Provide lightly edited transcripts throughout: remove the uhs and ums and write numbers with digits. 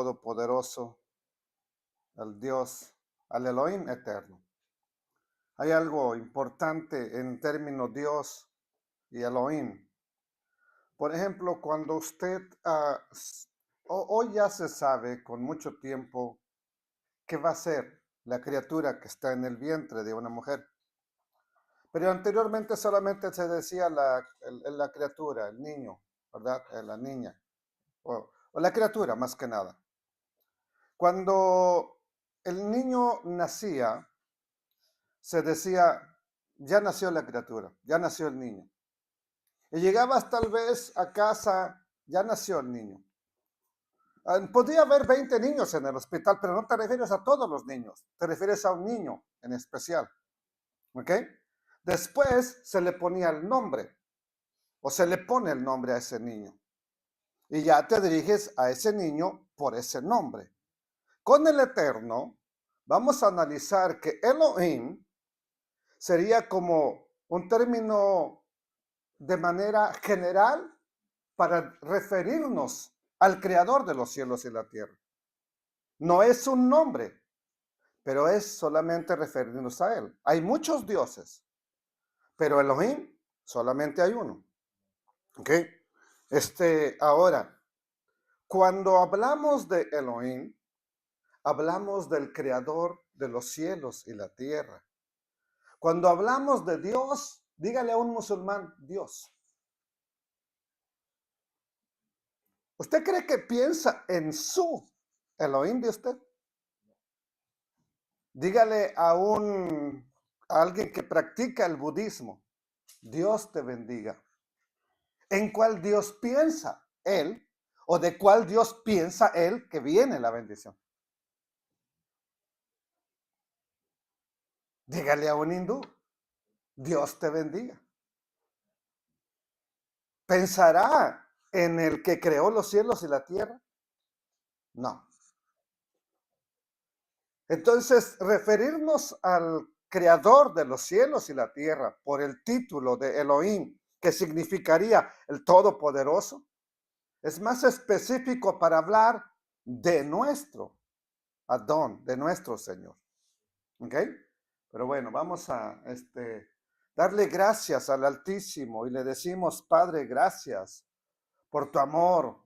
Todopoderoso, al Dios, al Elohim eterno. Hay algo importante en términos Dios y Elohim. Por ejemplo, cuando usted, hoy ya se sabe con mucho tiempo qué va a ser la criatura que está en el vientre de una mujer. Pero anteriormente solamente se decía la criatura, el niño, ¿verdad? La niña, o la criatura más que nada. Cuando el niño nacía, se decía, ya nació la criatura, ya nació el niño. Y llegabas tal vez a casa, ya nació el niño. Podría haber 20 niños en el hospital, pero no te refieres a todos los niños, te refieres a un niño en especial. ¿Ok? Después se le ponía el nombre, o se le pone el nombre a ese niño. Y ya te diriges a ese niño por ese nombre. Con el Eterno, vamos a analizar que Elohim sería como un término de manera general para referirnos al Creador de los cielos y la tierra. No es un nombre, pero es solamente referirnos a Él. Hay muchos dioses, pero Elohim solamente hay uno. ¿Ok? Ahora, cuando hablamos de Elohim, hablamos del Creador de los cielos y la tierra. Cuando hablamos de Dios, dígale a un musulmán, Dios. ¿Usted cree que piensa en su Elohim de usted? Dígale a alguien que practica el budismo, Dios te bendiga. ¿En cuál Dios piensa él? ¿O de cuál Dios piensa él que viene la bendición? Dígale a un hindú, Dios te bendiga. ¿Pensará en el que creó los cielos y la tierra? No. Entonces, referirnos al creador de los cielos y la tierra por el título de Elohim, que significaría el Todopoderoso, es más específico para hablar de nuestro Adón, de nuestro Señor. ¿Ok? Pero bueno, vamos a darle gracias al Altísimo y le decimos, Padre, gracias por tu amor,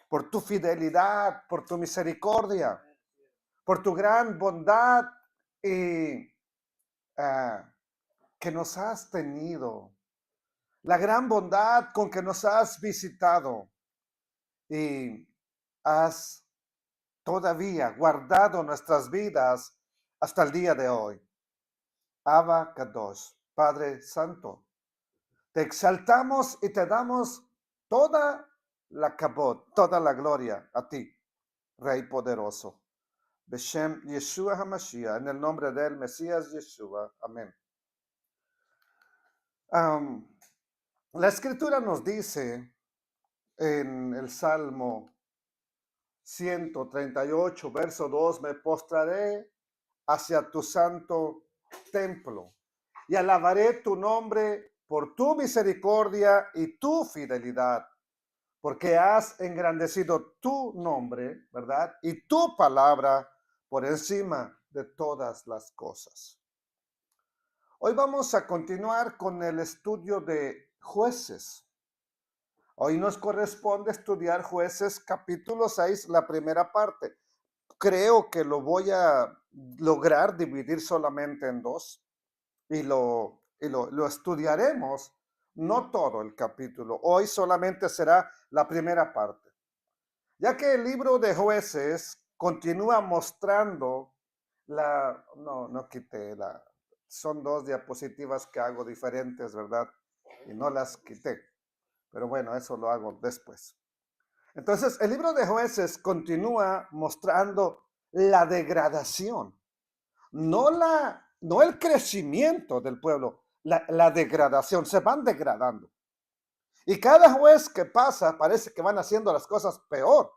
por tu fidelidad, por tu misericordia, por tu gran bondad y que nos has tenido, la gran bondad con que nos has visitado y has todavía guardado nuestras vidas hasta el día de hoy. Abba Kadosh, Padre Santo, te exaltamos y te damos toda la kabod, toda la gloria a ti, Rey poderoso. Beshem Yeshua HaMashiach, en el nombre del Mesías Yeshua. Amén. La escritura nos dice en el Salmo 138, verso 2, me postraré hacia tu santo templo y alabaré tu nombre por tu misericordia y tu fidelidad, porque has engrandecido tu nombre, ¿verdad? Y tu palabra por encima de todas las cosas. Hoy vamos a continuar con el estudio de Jueces. Hoy nos corresponde estudiar Jueces capítulo 6, la primera parte. Creo que lo voy a lograr dividir solamente en dos y lo estudiaremos, no todo el capítulo. Hoy solamente será la primera parte. Ya que el libro de Jueces continúa mostrando no quité son dos diapositivas que hago diferentes, ¿verdad? Y no las quité. Pero bueno, eso lo hago después. Entonces, el libro de Jueces continúa mostrando la degradación, no el crecimiento del pueblo, la degradación, se van degradando. Y cada juez que pasa parece que van haciendo las cosas peor.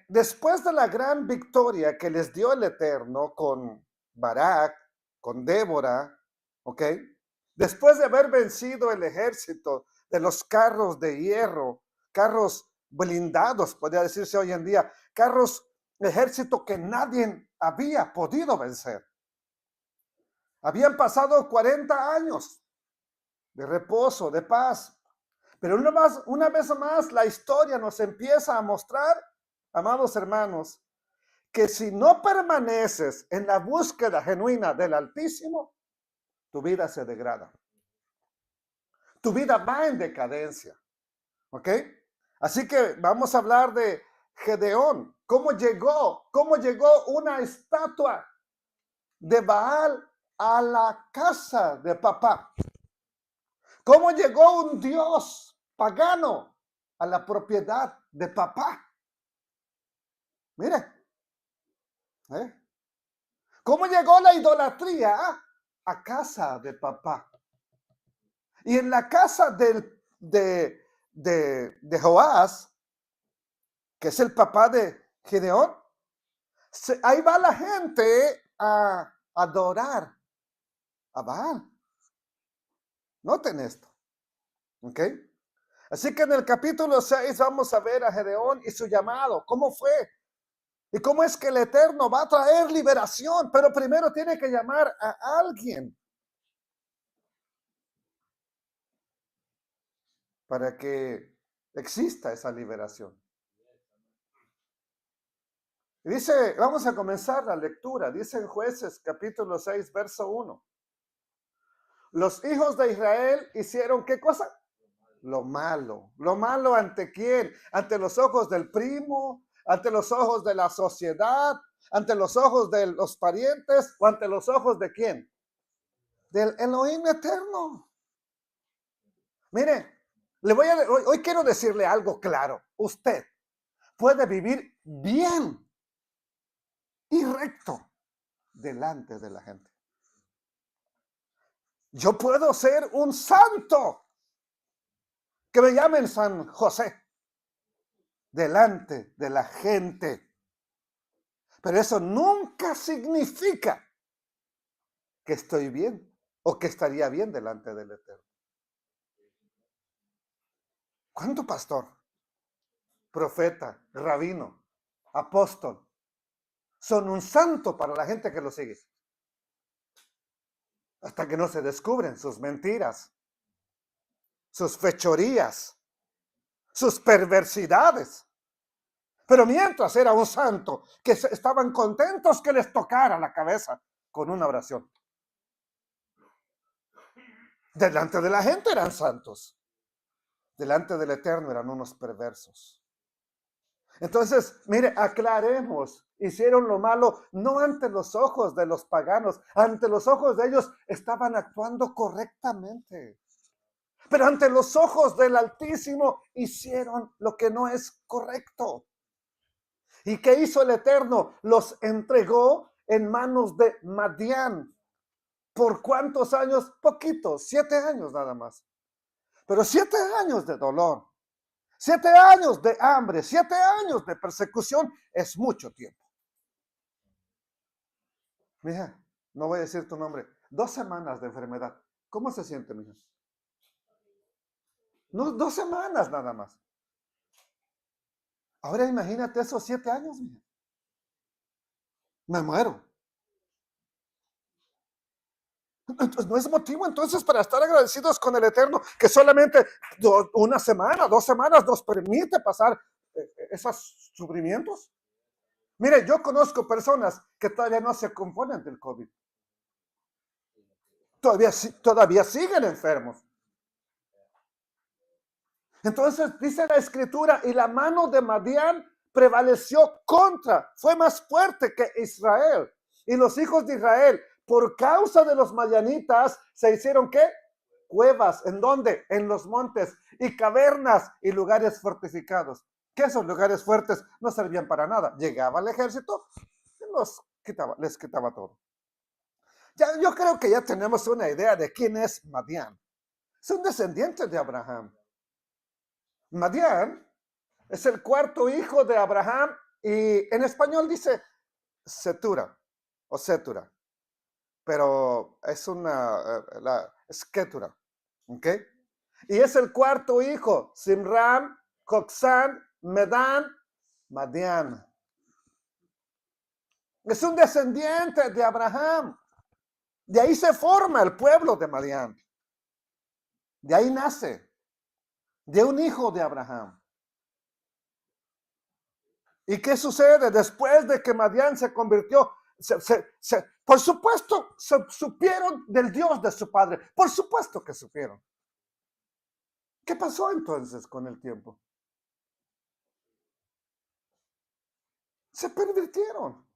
Después de la gran victoria que les dio el Eterno con Barak, con Débora, ¿ok? Después de haber vencido el ejército de los carros de hierro, carros blindados, podría decirse hoy en día, carros, ejército que nadie había podido vencer. Habían pasado 40 años de reposo, de paz. Pero una vez más la historia nos empieza a mostrar, amados hermanos, que si no permaneces en la búsqueda genuina del Altísimo, tu vida se degrada. Tu vida va en decadencia. ¿Ok? Así que vamos a hablar de Gedeón. ¿Cómo llegó una estatua de Baal a la casa de papá? ¿Cómo llegó un dios pagano a la propiedad de papá? Mire, ¿eh? ¿Cómo llegó la idolatría a casa de papá? Y en la casa de Joás, que es el papá de Gedeón, ahí va la gente a adorar a Baal. Noten esto, ¿ok? Así que en el capítulo 6 vamos a ver a Gedeón y su llamado. ¿Cómo fue? Y cómo es que el Eterno va a traer liberación, pero primero tiene que llamar a alguien para que exista esa liberación. Y dice, vamos a comenzar la lectura, dice en Jueces capítulo 6, verso 1. Los hijos de Israel hicieron, ¿qué cosa? Lo malo. ¿Lo malo ante quién? Ante los ojos del primo, ante los ojos de la sociedad, ante los ojos de los parientes o ante los ojos de quién? Del Elohim eterno. Mire, hoy quiero decirle algo claro. Usted puede vivir bien y recto delante de la gente. Yo puedo ser un santo, que me llamen San José, delante de la gente. Pero eso nunca significa que estoy bien o que estaría bien delante del Eterno. ¿Cuánto pastor, profeta, rabino, apóstol son un santo para la gente que lo sigue? Hasta que no se descubren sus mentiras, sus fechorías, sus perversidades. Pero mientras era un santo, que estaban contentos que les tocara la cabeza con una oración. Delante de la gente eran santos. Delante del Eterno eran unos perversos. Entonces, mire, aclaremos. Hicieron lo malo no ante los ojos de los paganos, ante los ojos de ellos estaban actuando correctamente. Pero ante los ojos del Altísimo hicieron lo que no es correcto. ¿Y qué hizo el Eterno? Los entregó en manos de Madián. ¿Por cuántos años? Poquitos, 7 años nada más. Pero 7 años de dolor, 7 años de hambre, 7 años de persecución es mucho tiempo. Mija, no voy a decir tu nombre. 2 semanas de enfermedad. ¿Cómo se siente, mija? No, 2 semanas nada más. Ahora imagínate esos 7 años, mija. Me muero. Entonces, no es motivo entonces para estar agradecidos con el Eterno, que solamente 1 semana, 2 semanas nos permite pasar esos sufrimientos. Mire, yo conozco personas que todavía no se componen del COVID. Todavía siguen enfermos. Entonces dice la escritura, y la mano de Madián prevaleció fue más fuerte que Israel. Y los hijos de Israel, por causa de los madianitas, se hicieron ¿qué? Cuevas. ¿En dónde? En los montes, y cavernas y lugares fortificados. Que esos lugares fuertes no servían para nada. Llegaba el ejército y les quitaba todo. Yo creo que ya tenemos una idea de quién es Madián. Es un descendiente de Abraham. Madián es el 4º hijo de Abraham y en español dice Setura o Setura, pero es es Ketura, ¿ok? Y es el 4º hijo, Simram, Joksán Medán, Madián. Es un descendiente de Abraham. De ahí se forma el pueblo de Madián. De ahí nace. De un hijo de Abraham. ¿Y qué sucede después de que Madián se convirtió? Por supuesto, supieron del Dios de su padre. Por supuesto que supieron. ¿Qué pasó entonces con el tiempo? Se pervirtieron.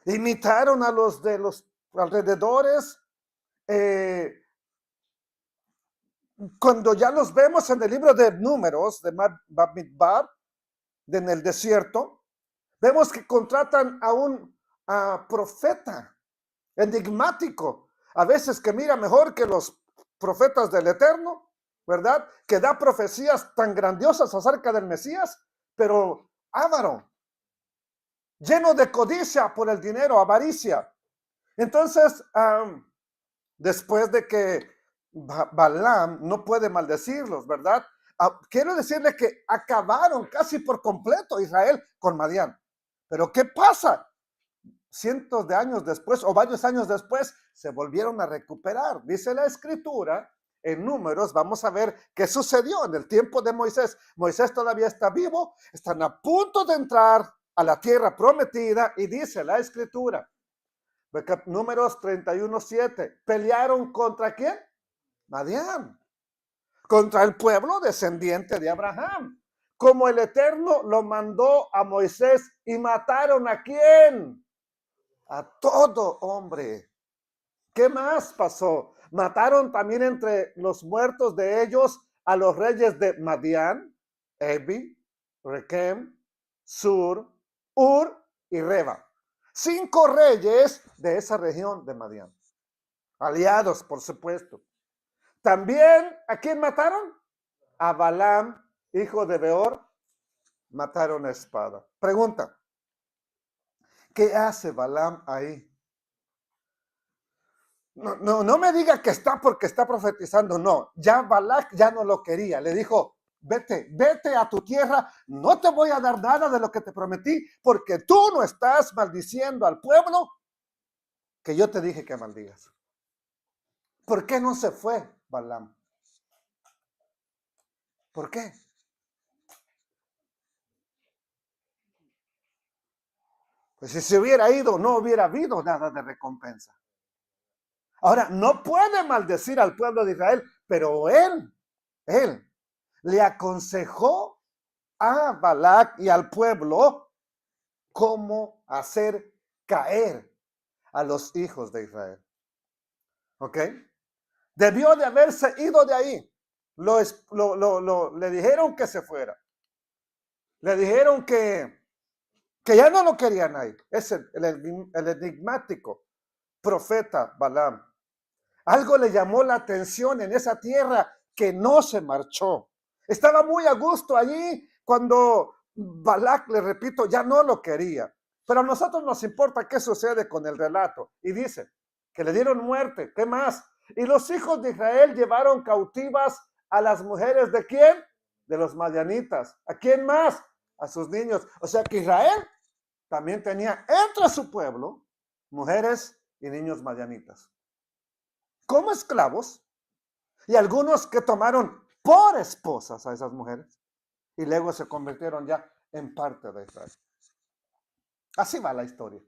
Imitaron a los de los alrededores. Cuando ya los vemos en el libro de Números, de Bamidbar, en el desierto, vemos que contratan a un profeta enigmático, a veces que mira mejor que los profetas del Eterno, ¿verdad? Que da profecías tan grandiosas acerca del Mesías, pero avaro, lleno de codicia por el dinero, avaricia. Entonces, después de que Balaam no puede maldecirlos, ¿verdad? Quiero decirle que acabaron casi por completo Israel con Madián. Pero ¿qué pasa? Cientos de años después o varios años después se volvieron a recuperar. Dice la escritura en Números, vamos a ver qué sucedió en el tiempo de Moisés. Moisés todavía está vivo, están a punto de entrar a la tierra prometida y dice la escritura, Números 31:7, ¿pelearon contra quién? Madián, contra el pueblo descendiente de Abraham, como el Eterno lo mandó a Moisés, y mataron ¿a quién? A todo hombre. ¿Qué más pasó? Mataron también entre los muertos de ellos a los reyes de Madián, Evi, Rekem, Sur, Ur y Reba. 5 reyes de esa región de Madián. Aliados, por supuesto. También, ¿a quién mataron? A Balaam, hijo de Beor, mataron a espada. Pregunta, ¿qué hace Balaam ahí? No me diga que está porque está profetizando, no. Ya Balac ya no lo quería, le dijo, vete a tu tierra, no te voy a dar nada de lo que te prometí, porque tú no estás maldiciendo al pueblo que yo te dije que maldigas. ¿Por qué no se fue Balaam? ¿Por qué? Pues si se hubiera ido, no hubiera habido nada de recompensa. Ahora, no puede maldecir al pueblo de Israel, pero él le aconsejó a Balac y al pueblo cómo hacer caer a los hijos de Israel. ¿Ok? Debió de haberse ido de ahí. Le dijeron que se fuera. Le dijeron que ya no lo querían ahí. Es el enigmático profeta Balaam. Algo le llamó la atención en esa tierra que no se marchó. Estaba muy a gusto allí cuando Balac, le repito, ya no lo quería. Pero a nosotros nos importa qué sucede con el relato. Y dice que le dieron muerte. ¿Qué más? Y los hijos de Israel llevaron cautivas a las mujeres ¿de quién? De los madianitas. ¿A quién más? A sus niños. O sea que Israel también tenía entre su pueblo mujeres y niños madianitas como esclavos, y algunos que tomaron por esposas a esas mujeres y luego se convirtieron ya en parte de Israel. Así va la historia.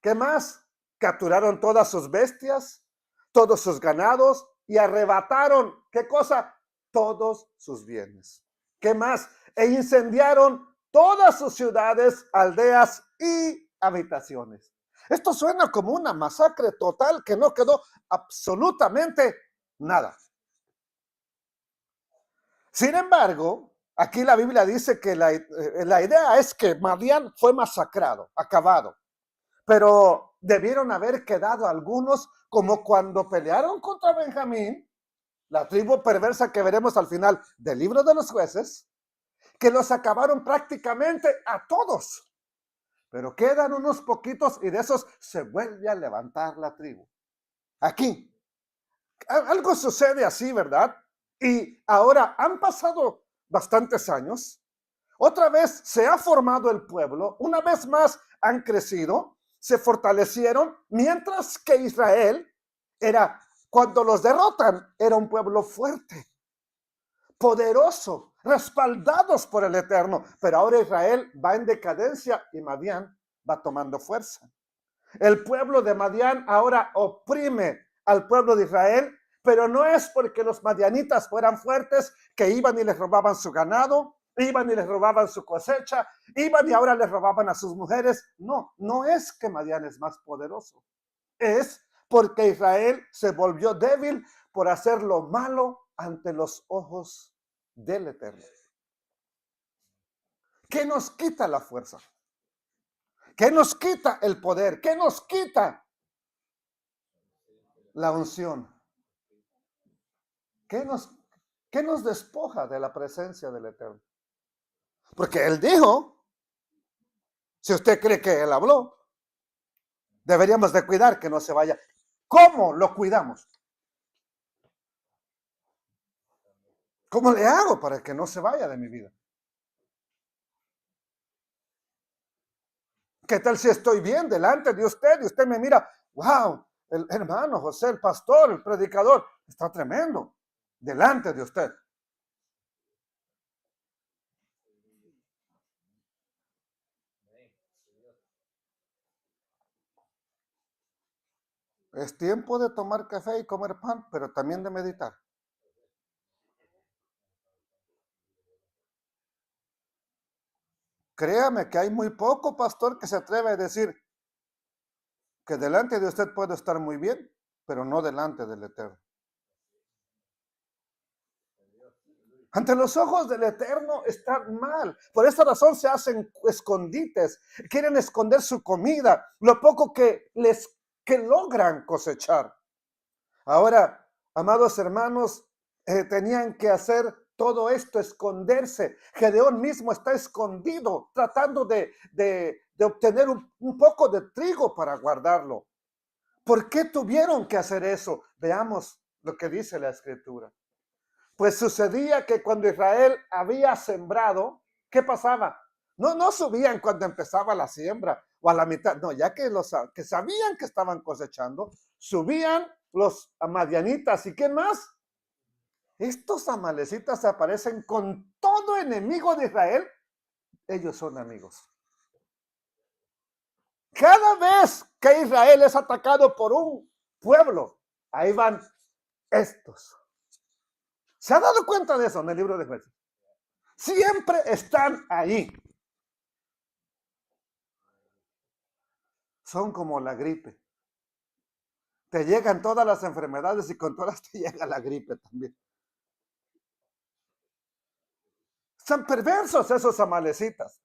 ¿Qué más? Capturaron todas sus bestias, todos sus ganados y arrebataron, ¿qué cosa? Todos sus bienes. ¿Qué más? E incendiaron todas sus ciudades, aldeas y habitaciones. Esto suena como una masacre total que no quedó absolutamente nada. Sin embargo, aquí la Biblia dice que la idea es que Madián fue masacrado, acabado. Pero debieron haber quedado algunos, como cuando pelearon contra Benjamín, la tribu perversa que veremos al final del libro de los jueces, que los acabaron prácticamente a todos. Pero quedan unos poquitos y de esos se vuelve a levantar la tribu. Aquí, algo sucede así, ¿verdad? Y ahora han pasado bastantes años Otra vez se ha formado el pueblo, una vez más han crecido, se fortalecieron, mientras que Israel era, cuando los derrotan, era un pueblo fuerte, poderoso, respaldados por el Eterno. Pero ahora Israel va en decadencia y Madián va tomando fuerza. El pueblo de Madián ahora oprime al pueblo de Israel, pero no es porque los madianitas fueran fuertes que iban y les robaban su ganado, iban y les robaban su cosecha, iban y ahora les robaban a sus mujeres. No, no es que Madián es más poderoso. Es porque Israel se volvió débil por hacer lo malo ante los ojos del Eterno. ¿Qué nos quita la fuerza? ¿Qué nos quita el poder? ¿Qué nos quita la unción? ¿Qué nos despoja de la presencia del Eterno? Porque Él dijo, si usted cree que Él habló, deberíamos de cuidar que no se vaya. ¿Cómo lo cuidamos? ¿Cómo le hago para que no se vaya de mi vida? ¿Qué tal si estoy bien delante de usted y usted me mira, wow, el hermano José, el pastor, el predicador, está tremendo delante de usted? Es tiempo de tomar café y comer pan, pero también de meditar. Créame que hay muy poco pastor que se atreve a decir que delante de usted puede estar muy bien, pero no delante del Eterno. Ante los ojos del Eterno están mal. Por esta razón se hacen escondites. Quieren esconder su comida, lo poco que logran cosechar. Ahora, amados hermanos, tenían que hacer todo esto, esconderse. Gedeón mismo está escondido, tratando de obtener un poco de trigo para guardarlo. ¿Por qué tuvieron que hacer eso? Veamos lo que dice la Escritura. Pues sucedía que cuando Israel había sembrado, ¿qué pasaba? No subían cuando empezaba la siembra o a la mitad, no, ya que los que sabían que estaban cosechando, subían los madianitas. ¿Y qué más? Estos amalecitas aparecen con todo enemigo de Israel. Ellos son amigos. Cada vez que Israel es atacado por un pueblo, ahí van estos. ¿Se ha dado cuenta de eso en el libro de Jueces? Siempre están ahí. Son como la gripe. Te llegan todas las enfermedades y con todas te llega la gripe también. Son perversos esos amalecitas.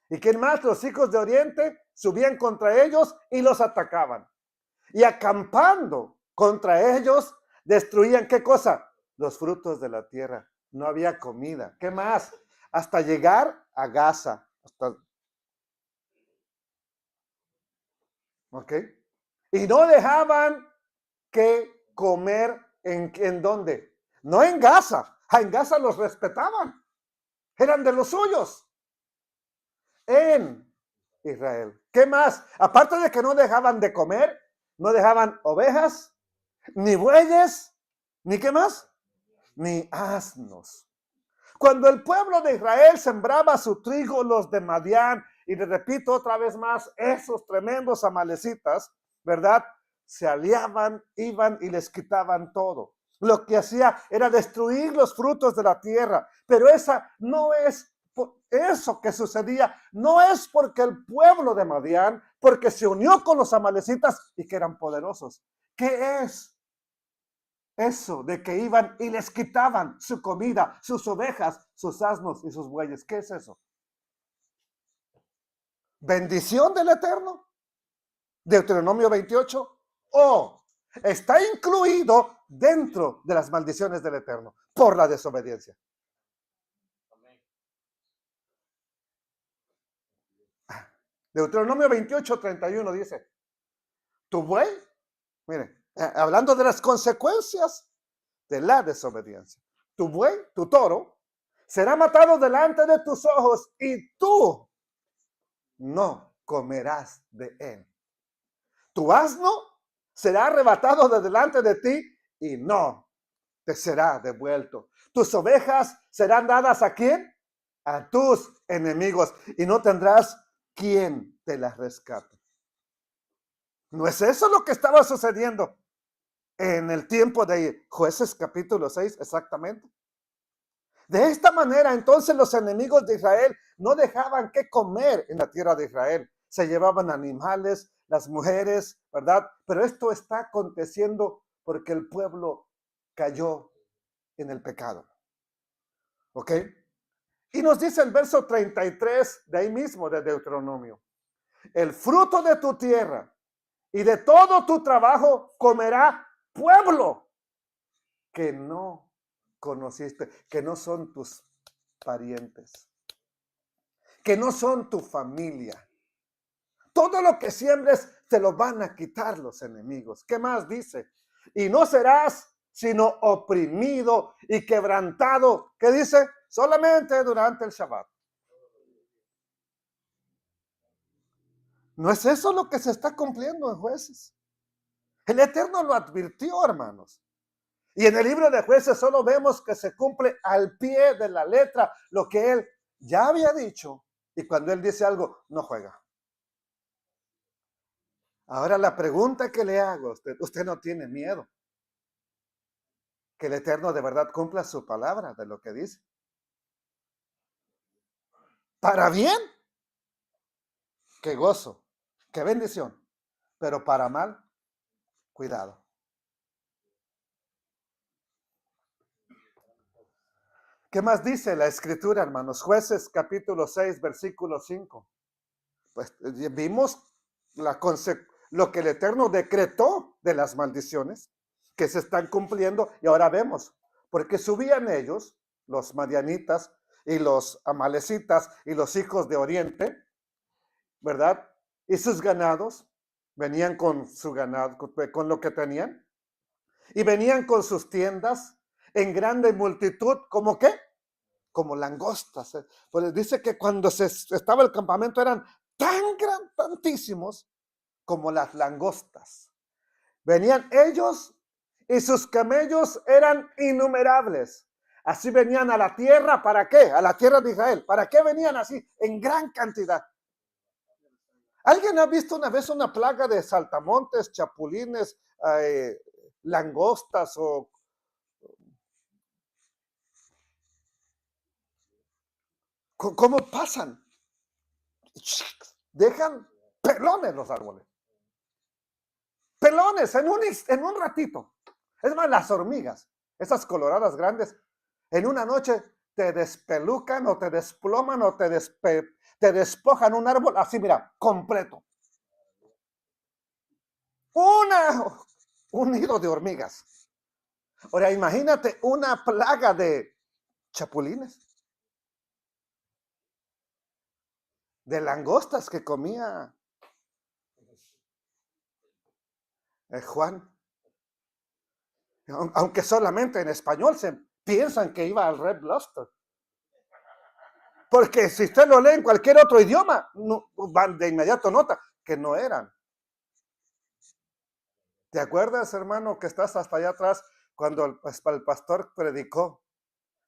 ¿Y quién más? Los hijos de Oriente subían contra ellos y los atacaban. Y acampando contra ellos, destruían, ¿qué cosa? Los frutos de la tierra. No había comida. ¿Qué más? Hasta llegar a Gaza. ¿Ok? Y no dejaban que comer ¿en dónde? No en Gaza. En Gaza los respetaban. Eran de los suyos. En Israel. ¿Qué más? Aparte de que no dejaban de comer, no dejaban ovejas, ni bueyes, ni qué más, ni asnos. Cuando el pueblo de Israel sembraba su trigo, los de Madián, y le repito otra vez más, esos tremendos amalecitas, ¿verdad? Se aliaban, iban y les quitaban todo. Lo que hacía era destruir los frutos de la tierra, pero esa no es eso que sucedía, no es porque el pueblo de Madián, porque se unió con los amalecitas y que eran poderosos. ¿Qué es? Eso de que iban y les quitaban su comida, sus ovejas, sus asnos y sus bueyes. ¿Qué es eso? ¿Bendición del Eterno? Deuteronomio 28. ¿O está incluido dentro de las maldiciones del Eterno por la desobediencia? Deuteronomio 28, 31 dice, tu buey, mire, hablando de las consecuencias de la desobediencia, tu buey, tu toro, será matado delante de tus ojos y tú no comerás de él. Tu asno será arrebatado de delante de ti y no te será devuelto. Tus ovejas serán dadas ¿a quién? A tus enemigos y no tendrás quien te las rescate. ¿No es eso lo que estaba sucediendo en el tiempo de Jueces capítulo 6 exactamente? De esta manera, entonces los enemigos de Israel no dejaban que comer en la tierra de Israel. Se llevaban animales, las mujeres, ¿verdad? Pero esto está aconteciendo porque el pueblo cayó en el pecado. ¿Ok? Y nos dice el verso 33 de ahí mismo de Deuteronomio. El fruto de tu tierra y de todo tu trabajo comerá pueblo que no conociste, que no son tus parientes, que no son tu familia. Todo lo que siembres te lo van a quitar los enemigos. ¿Qué más dice? Y no serás sino oprimido y quebrantado. ¿Qué dice? Solamente durante el Shabbat. ¿No es eso lo que se está cumpliendo en Jueces? El Eterno lo advirtió, hermanos. Y en el libro de Jueces solo vemos que se cumple al pie de la letra lo que él ya había dicho. Y cuando él dice algo, no juega. Ahora la pregunta que le hago a usted, usted no tiene miedo que el Eterno de verdad cumpla su palabra de lo que dice. Para bien, qué gozo, qué bendición. Pero para mal, cuidado. ¿Qué más dice la escritura, hermanos? Jueces capítulo 6, versículo 5. Pues vimos lo que el Eterno decretó de las maldiciones que se están cumpliendo y ahora vemos, porque subían ellos, los madianitas y los amalecitas y los hijos de Oriente, ¿verdad? Y sus ganados, venían con su ganado, con lo que tenían, y venían con sus tiendas en grande multitud, ¿como qué? Como langostas. Pues dice que cuando estaba el campamento eran tantísimos como las langostas. Venían ellos y sus camellos eran innumerables. Así venían a la tierra, ¿para qué? A la tierra de Israel. ¿Para qué venían así? En gran cantidad. ¿Alguien ha visto una vez una plaga de saltamontes, chapulines, langostas o... ¿Cómo pasan? Dejan pelones los árboles. Pelones en un ratito. Es más, las hormigas, esas coloradas grandes, en una noche te despelucan o te desploman o te despojan un árbol así, mira, completo. Un nido de hormigas. Ahora, imagínate una plaga de chapulines, de langostas que comía Juan. Aunque solamente en español se piensan que iba al Red Lobster. Porque si usted lo lee en cualquier otro idioma, no, de inmediato nota que no eran. ¿Te acuerdas, hermano, que estás hasta allá atrás cuando el pastor predicó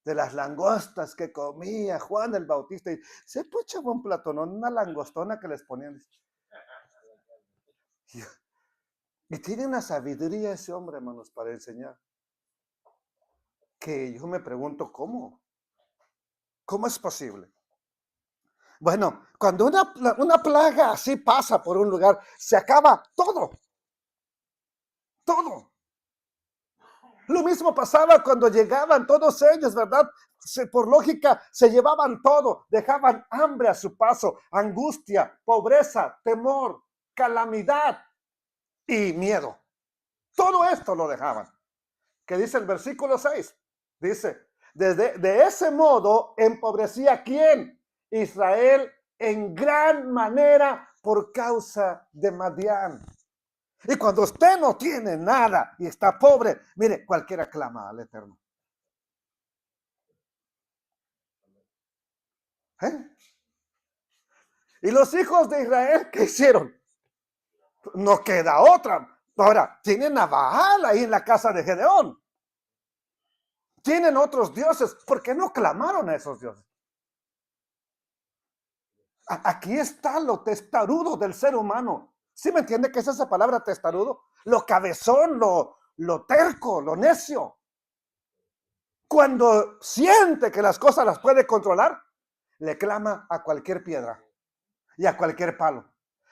de las langostas que comía Juan el Bautista? Y se puchaba un platonón, una langostona que les ponían. Y tiene una sabiduría ese hombre, hermanos, para enseñar. Que yo me pregunto, ¿cómo? ¿Cómo es posible? Bueno, cuando una plaga así pasa por un lugar, se acaba todo. Todo. Lo mismo pasaba cuando llegaban todos ellos, ¿verdad? Por lógica, se llevaban todo, dejaban hambre a su paso, angustia, pobreza, temor, calamidad y miedo. Todo esto lo dejaban. ¿Qué dice el versículo 6? Dice, de ese modo empobrecía ¿quién? Israel en gran manera por causa de Madián. Y cuando usted no tiene nada y está pobre, mire, cualquiera clama al Eterno. ¿Eh? ¿Y los hijos de Israel qué hicieron? No queda otra. Ahora, tienen a Baal ahí en la casa de Gedeón. Tienen otros dioses. ¿Por qué no clamaron a esos dioses? Aquí está lo testarudo del ser humano. ¿Sí me entiende qué es esa palabra testarudo? Lo cabezón, lo terco, lo necio. Cuando siente que las cosas las puede controlar, le clama a cualquier piedra y a cualquier palo.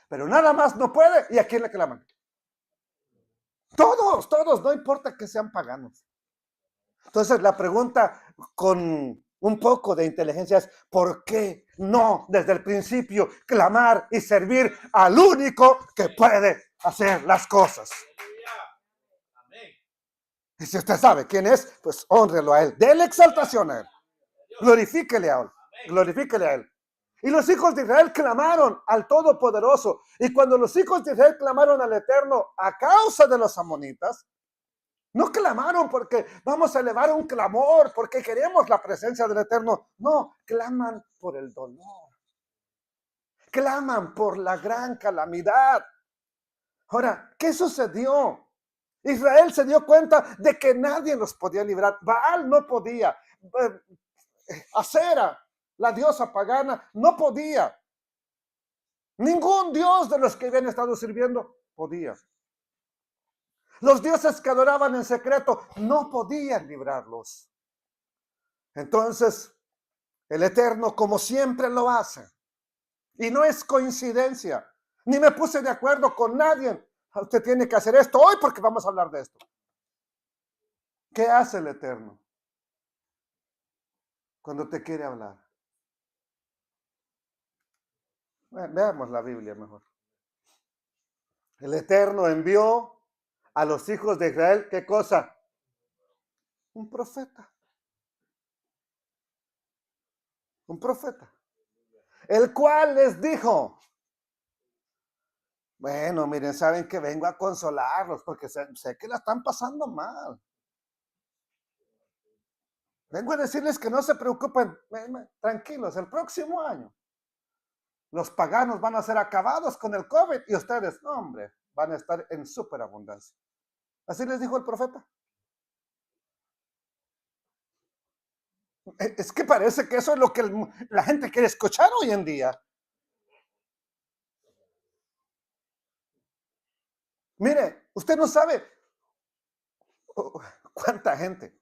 Pero nada más no puede. ¿Y a quién le claman? Todos, no importa que sean paganos. Entonces la pregunta con un poco de inteligencia es, ¿por qué no desde el principio clamar y servir al único que puede hacer las cosas? Y si usted sabe quién es, pues hónrelo a él, déle exaltación a él, glorifíquele a él, glorifíquele a él. Y los hijos de Israel clamaron al Todopoderoso. Y cuando los hijos de Israel clamaron al Eterno a causa de los amonitas, no clamaron porque vamos a elevar un clamor, porque queremos la presencia del Eterno. No, claman por el dolor. Claman por la gran calamidad. Ahora, ¿qué sucedió? Israel se dio cuenta de que nadie los podía librar. Baal no podía. Acera, la diosa pagana, no podía. Ningún dios de los que habían estado sirviendo podía. Los dioses que adoraban en secreto no podían librarlos. Entonces, el Eterno, como siempre lo hace, y no es coincidencia, ni me puse de acuerdo con nadie. Usted tiene que hacer esto hoy porque vamos a hablar de esto. ¿Qué hace el Eterno cuando te quiere hablar? Veamos la Biblia mejor. El Eterno envió a los hijos de Israel, ¿qué cosa? Un profeta. Un profeta. El cual les dijo, bueno, miren, saben que vengo a consolarlos porque sé que la están pasando mal. Vengo a decirles que no se preocupen, tranquilos, el próximo año los paganos van a ser acabados con el COVID y ustedes, no, hombre, van a estar en superabundancia. Así les dijo el profeta. Es que parece que eso es lo que la gente quiere escuchar hoy en día. Mire, usted no sabe cuánta gente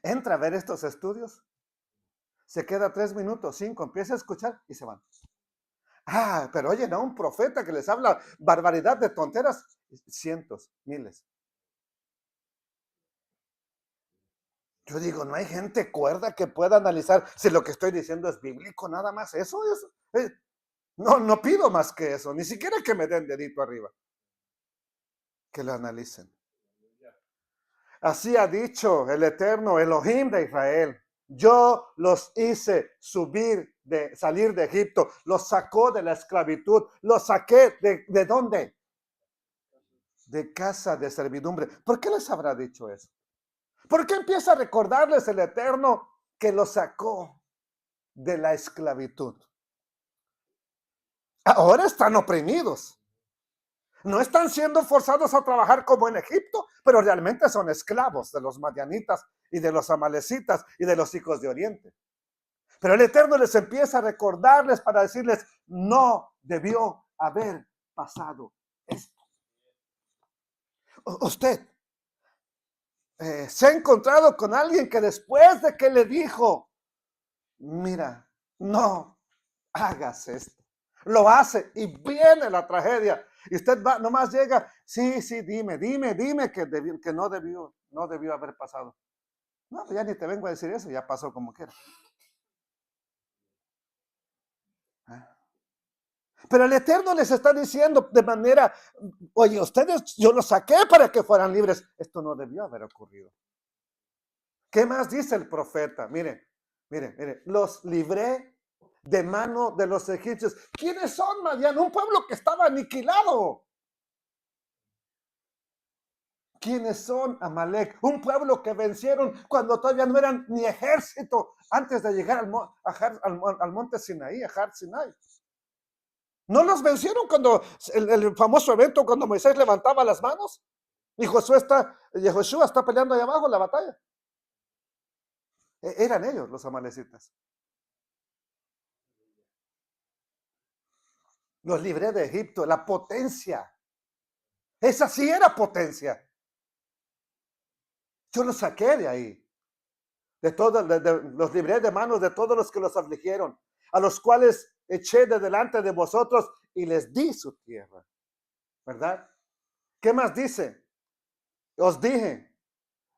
entra a ver estos estudios, se queda 3 minutos, 5, empieza a escuchar y se van. Ah, pero oye, no, un profeta que les habla barbaridad de tonteras, cientos, miles. Yo digo, no hay gente cuerda que pueda analizar si lo que estoy diciendo es bíblico, nada más. Eso es. No pido más que eso, ni siquiera que me den dedito arriba. Que lo analicen. Así ha dicho el Eterno, Elohim de Israel. Yo los hice salir de Egipto, los sacó de la esclavitud, los saqué ¿de dónde? De casa de servidumbre. ¿Por qué les habrá dicho eso? ¿Por qué empieza a recordarles el Eterno que los sacó de la esclavitud? Ahora están oprimidos. No están siendo forzados a trabajar como en Egipto, pero realmente son esclavos de los madianitas y de los amalecitas y de los hijos de Oriente. Pero el Eterno les empieza a recordarles para decirles, no debió haber pasado esto. Usted se ha encontrado con alguien que después de que le dijo, mira, no hagas esto, lo hace y viene la tragedia. Y usted va, nomás llega, sí, dime que no debió haber pasado. No, ya ni te vengo a decir eso, ya pasó como quiera. Pero el Eterno les está diciendo de manera, oye, ustedes, yo los saqué para que fueran libres. Esto no debió haber ocurrido. ¿Qué más dice el profeta? Mire, los libré de mano de los egipcios. ¿Quiénes son, Madián? Un pueblo que estaba aniquilado. ¿Quiénes son Amalek? Un pueblo que vencieron cuando todavía no eran ni ejército antes de llegar al monte Sinaí, a Har Sinai. ¿No los vencieron cuando el famoso evento cuando Moisés levantaba las manos? Y Josué está peleando ahí abajo en la batalla. Eran ellos los amalecitas. Los libré de Egipto, la potencia. Esa sí era potencia. Yo los saqué de ahí. Los libré de manos de todos los que los afligieron, a los cuales eché de delante de vosotros y les di su tierra. ¿Verdad? ¿Qué más dice? Os dije,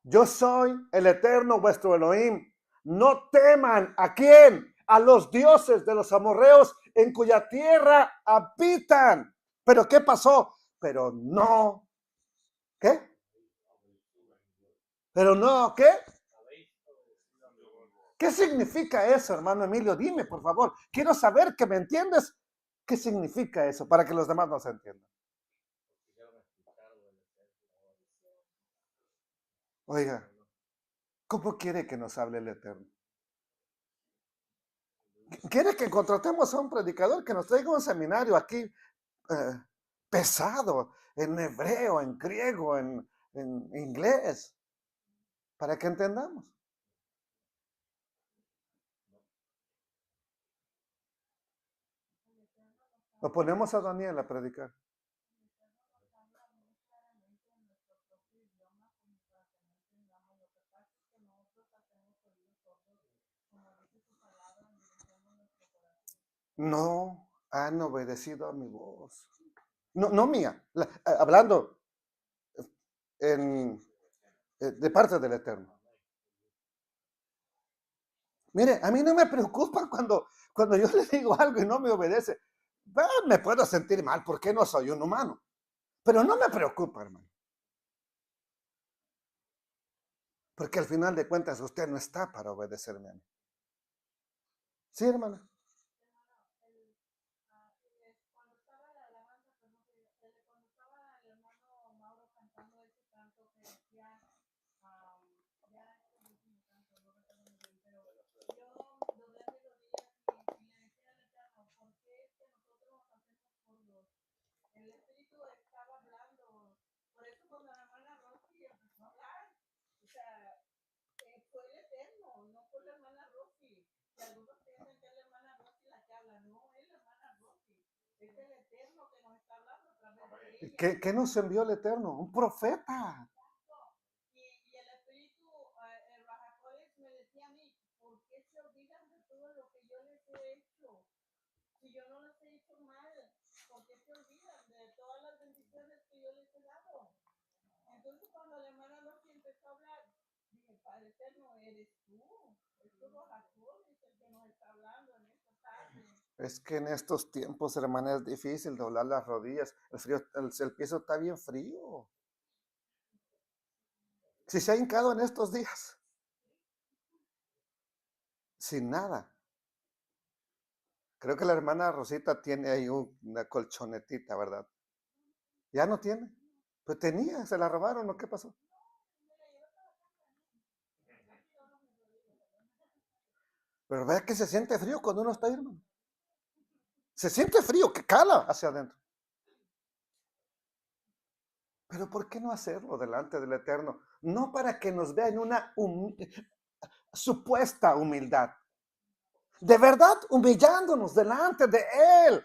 yo soy el eterno vuestro Elohim. No teman a quién, a los dioses de los amorreos en cuya tierra habitan. ¿Pero qué pasó? Pero no. ¿Qué? Pero no, ¿qué? ¿Qué significa eso, hermano Emilio? Dime, por favor. Quiero saber que me entiendes. ¿Qué significa eso? Para que los demás no se entiendan. Oiga, ¿cómo quiere que nos hable el Eterno? ¿Quiere que contratemos a un predicador que nos traiga un seminario aquí pesado, en hebreo, en griego, en inglés, para que entendamos? Lo ponemos a Daniel a predicar. No han obedecido a mi voz. No, no mía, hablando de parte del Eterno. Mire, a mí no me preocupa cuando yo le digo algo y no me obedece. Me puedo sentir mal porque no soy un humano. Pero no me preocupa, hermano. Porque al final de cuentas usted no está para obedecerme a mí. Sí, hermana. ¿Qué nos envió el Eterno? Un profeta. Es que en estos tiempos, hermana, es difícil doblar las rodillas. El piso está bien frío. Si se ha hincado en estos días, sin nada. Creo que la hermana Rosita tiene ahí una colchonetita, ¿verdad? Ya no tiene. Pues tenía, se la robaron, ¿o qué pasó? Pero vea que se siente frío cuando uno está ahí, hermano. Se siente frío, que cala hacia adentro. Pero ¿por qué no hacerlo delante del Eterno? No para que nos vea en una supuesta humildad. De verdad, humillándonos delante de Él.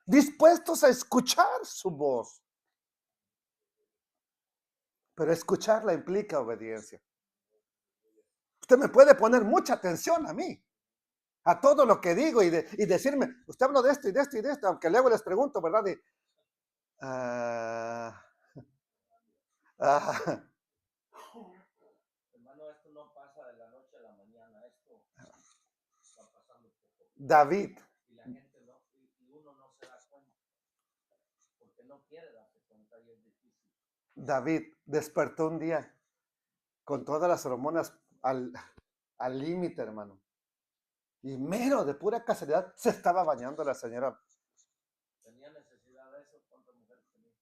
Dispuestos a escuchar su voz. Pero escucharla implica obediencia. Usted me puede poner mucha atención a mí, a todo lo que digo y decirme, usted habló de esto y de esto y de esto, aunque luego les pregunto, ¿verdad? Hermano, esto no pasa de la noche a la mañana, esto va pasando poco. David. Y la gente no, y uno no se da cuenta, porque no quiere darse cuenta y es difícil. David despertó un día con todas las hormonas al límite, hermano. Y mero, de pura casualidad, se estaba bañando la señora. ¿Tenía necesidad de eso? ¿Cuántas mujeres tenía?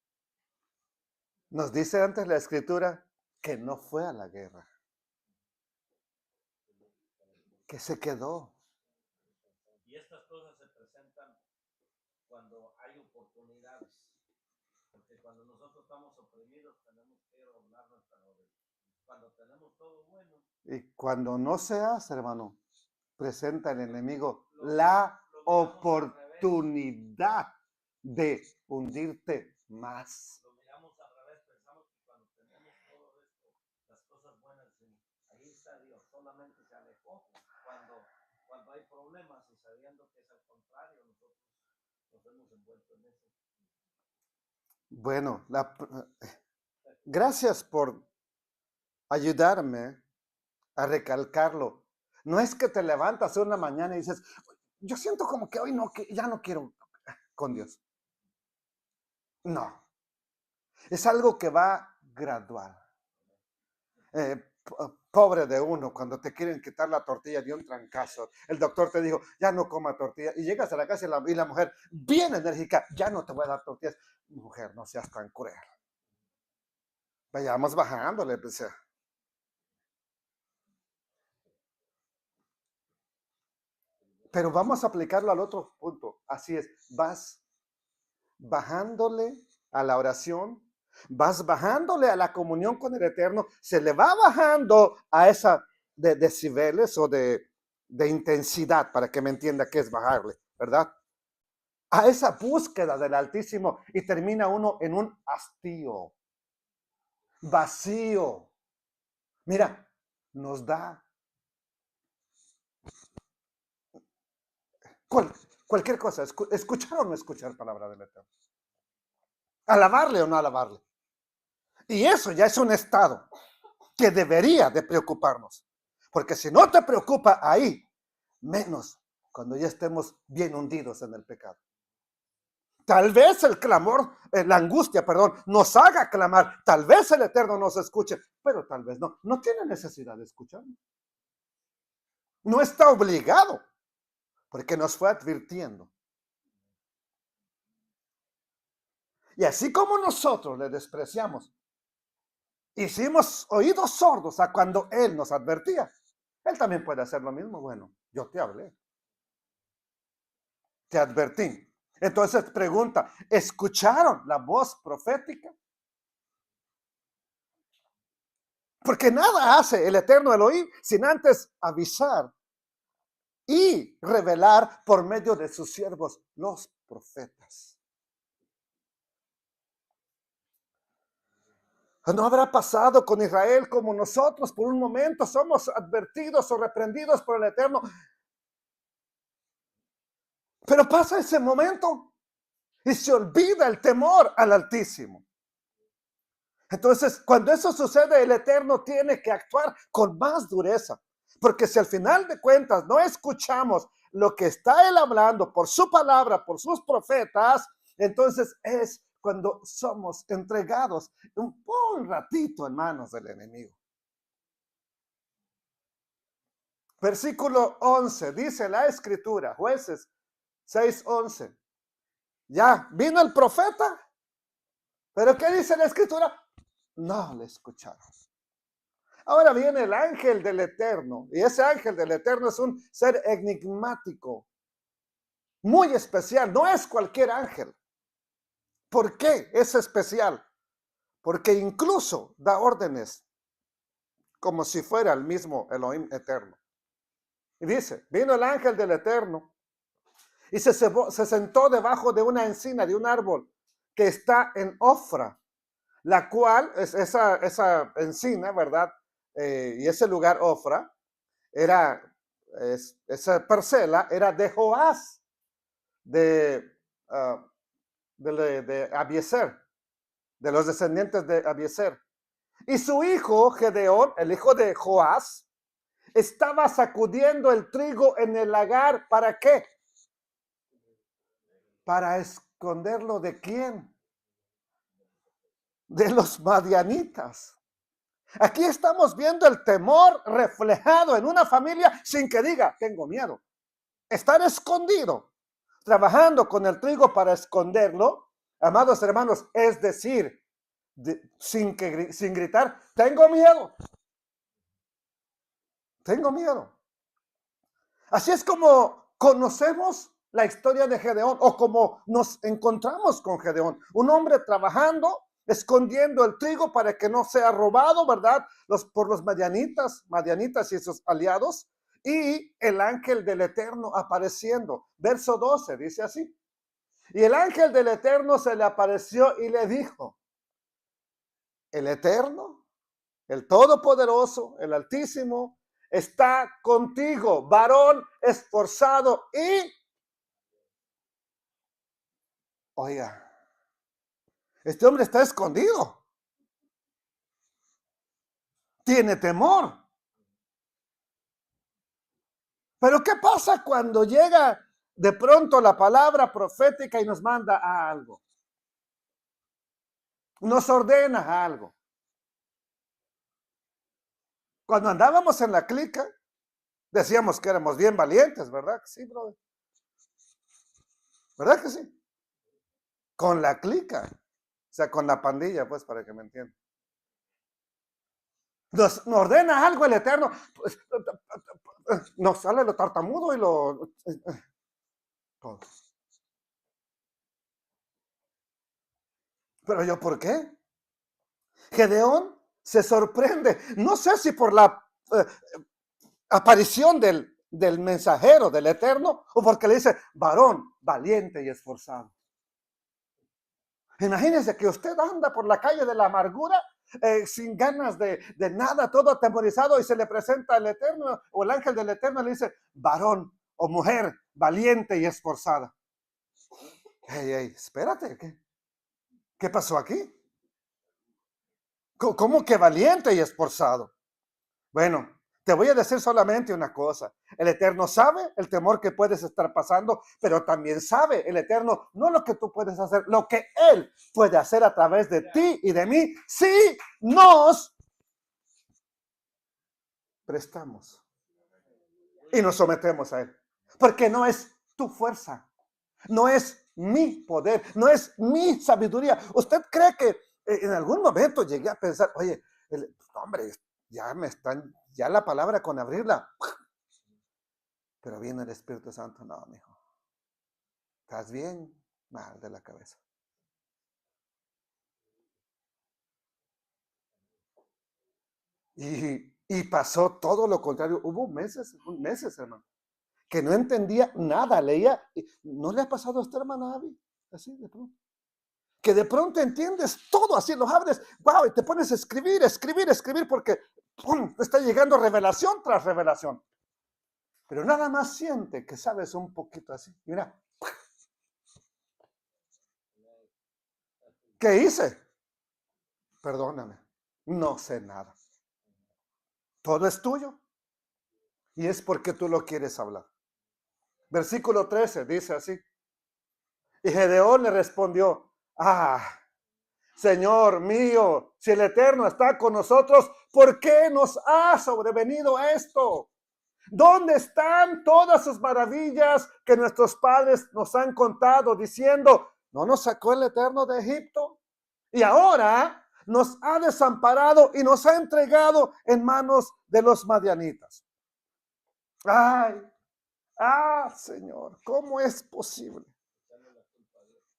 Nos dice antes la Escritura que no fue a la guerra, que se quedó. Y estas cosas se presentan cuando hay oportunidades. Porque cuando nosotros estamos oprimidos tenemos que doblar nuestra rodilla. Cuando tenemos todo bueno. Y cuando no se hace, hermano, presenta el enemigo la oportunidad de hundirte más. Lo miramos al revés, pensamos que cuando tenemos todo esto, las cosas buenas, ahí está Dios, solamente se alejó cuando hay problemas y sabiendo que es al contrario, nosotros nos hemos envuelto en eso. Bueno, gracias por ayudarme a recalcarlo. No es que te levantas una mañana y dices, yo siento como que hoy no, que ya no quiero con Dios. No, es algo que va gradual. Pobre de uno cuando te quieren quitar la tortilla de un trancazo. El doctor te dijo, ya no coma tortilla. Y llegas a la casa y la mujer, bien enérgica, ya no te voy a dar tortillas. Mujer, no seas tan cruel. Vayamos bajándole, pues. Pero vamos a aplicarlo al otro punto. Así es, vas bajándole a la oración, vas bajándole a la comunión con el Eterno, se le va bajando a esa de decibeles o de intensidad, para que me entienda qué es bajarle, ¿verdad? A esa búsqueda del Altísimo y termina uno en un hastío, vacío. Mira, nos da cualquier cosa, escuchar o no escuchar palabra del Eterno. Alabarle o no alabarle. Y eso ya es un estado que debería de preocuparnos. Porque si no te preocupa ahí, menos cuando ya estemos bien hundidos en el pecado. Tal vez el clamor, la angustia, perdón, nos haga clamar. Tal vez el Eterno nos escuche, pero tal vez no. No tiene necesidad de escucharnos. No está obligado, porque nos fue advirtiendo. Y así como nosotros le despreciamos, hicimos oídos sordos a cuando Él nos advertía, Él también puede hacer lo mismo. Bueno, yo te hablé, te advertí. Entonces pregunta, ¿escucharon la voz profética? Porque nada hace el Eterno Elohim sin antes avisar y revelar por medio de sus siervos, los profetas. ¿No habrá pasado con Israel como nosotros por un momento somos advertidos o reprendidos por el Eterno? Pero pasa ese momento y se olvida el temor al Altísimo. Entonces, cuando eso sucede, el Eterno tiene que actuar con más dureza. Porque si al final de cuentas no escuchamos lo que está Él hablando por su palabra, por sus profetas, entonces es cuando somos entregados un ratito en manos del enemigo. Versículo 11, dice la Escritura, Jueces 6:11. Ya vino el profeta, pero ¿qué dice la Escritura? No le escucharon. Ahora viene el ángel del Eterno, y ese ángel del Eterno es un ser enigmático, muy especial, no es cualquier ángel. ¿Por qué es especial? Porque incluso da órdenes como si fuera el mismo Elohim eterno. Y dice, vino el ángel del Eterno y se sentó debajo de una encina, de un árbol que está en Ofra, la cual, esa encina, ¿verdad? Y ese lugar Ofra, esa parcela era de Joás, de Abiezer, de los descendientes de Abiezer. Y su hijo Gedeón, el hijo de Joás, estaba sacudiendo el trigo en el lagar. ¿Para qué? Para esconderlo ¿de quién? De los madianitas. Aquí estamos viendo el temor reflejado en una familia sin que diga, tengo miedo. Estar escondido, trabajando con el trigo para esconderlo, amados hermanos, es decir, sin gritar, tengo miedo. Tengo miedo. Así es como conocemos la historia de Gedeón, o como nos encontramos con Gedeón, un hombre trabajando, escondiendo el trigo para que no sea robado, ¿verdad? Por los madianitas y sus aliados, y el ángel del Eterno apareciendo. Verso 12 dice así: y el ángel del Eterno se le apareció y le dijo, el Eterno, el Todopoderoso, el Altísimo, está contigo, varón esforzado y... Oiga, este hombre está escondido. Tiene temor. Pero ¿qué pasa cuando llega de pronto la palabra profética y nos manda a algo? Nos ordena algo. Cuando andábamos en la clica, decíamos que éramos bien valientes, ¿verdad? Sí, brother. ¿Verdad que sí? Con la clica. O sea, con la pandilla, pues, para que me entiendan. Nos ordena algo el Eterno. Pues, nos sale lo tartamudo y lo... todo. Pero yo, ¿por qué? Gedeón se sorprende. No sé si por la aparición del mensajero, del Eterno, o porque le dice, varón, valiente y esforzado. Imagínense que usted anda por la calle de la amargura, sin ganas de nada, todo atemorizado, y se le presenta el Eterno, o el ángel del Eterno, y le dice, varón o mujer, valiente y esforzada. Hey, espérate, ¿qué pasó aquí? ¿Cómo que valiente y esforzado? Bueno, te voy a decir solamente una cosa. El Eterno sabe el temor que puedes estar pasando, pero también sabe el Eterno no lo que tú puedes hacer, lo que Él puede hacer a través de ti y de mí si nos prestamos y nos sometemos a Él. Porque no es tu fuerza, no es mi poder, no es mi sabiduría. ¿Usted cree que en algún momento llegué a pensar, oye, hombre, ya la palabra con abrirla, pero viene el Espíritu Santo? No, mijo, estás bien mal de la cabeza. Y pasó todo lo contrario. Hubo meses, hermano, que no entendía nada, leía. ¿No le ha pasado a esta hermana Abby? Así de pronto. Que de pronto entiendes todo, así lo abres, wow, y te pones a escribir, porque ¡pum!, está llegando revelación tras revelación. Pero nada más siente que sabes un poquito así. Mira, ¿qué hice? Perdóname, no sé nada. Todo es tuyo y es porque tú lo quieres hablar. Versículo 13 dice así: y Gedeón le respondió, Señor mío, si el Eterno está con nosotros, ¿por qué nos ha sobrevenido esto? ¿Dónde están todas sus maravillas que nuestros padres nos han contado, diciendo, ¿no nos sacó el Eterno de Egipto? Y ahora nos ha desamparado y nos ha entregado en manos de los madianitas. Señor, ¿cómo es posible?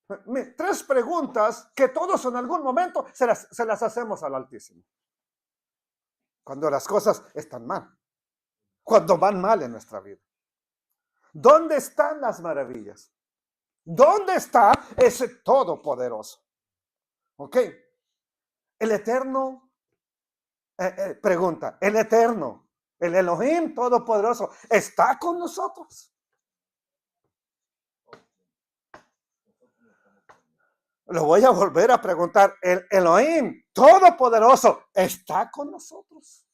3 preguntas que todos en algún momento se las hacemos al Altísimo. Cuando las cosas están mal, cuando van mal en nuestra vida. ¿Dónde están las maravillas? ¿Dónde está ese Todopoderoso? ¿Ok? El Eterno, pregunta, el Eterno, el Elohim Todopoderoso, ¿está con nosotros? Lo voy a volver a preguntar. El Elohim Todopoderoso está con nosotros.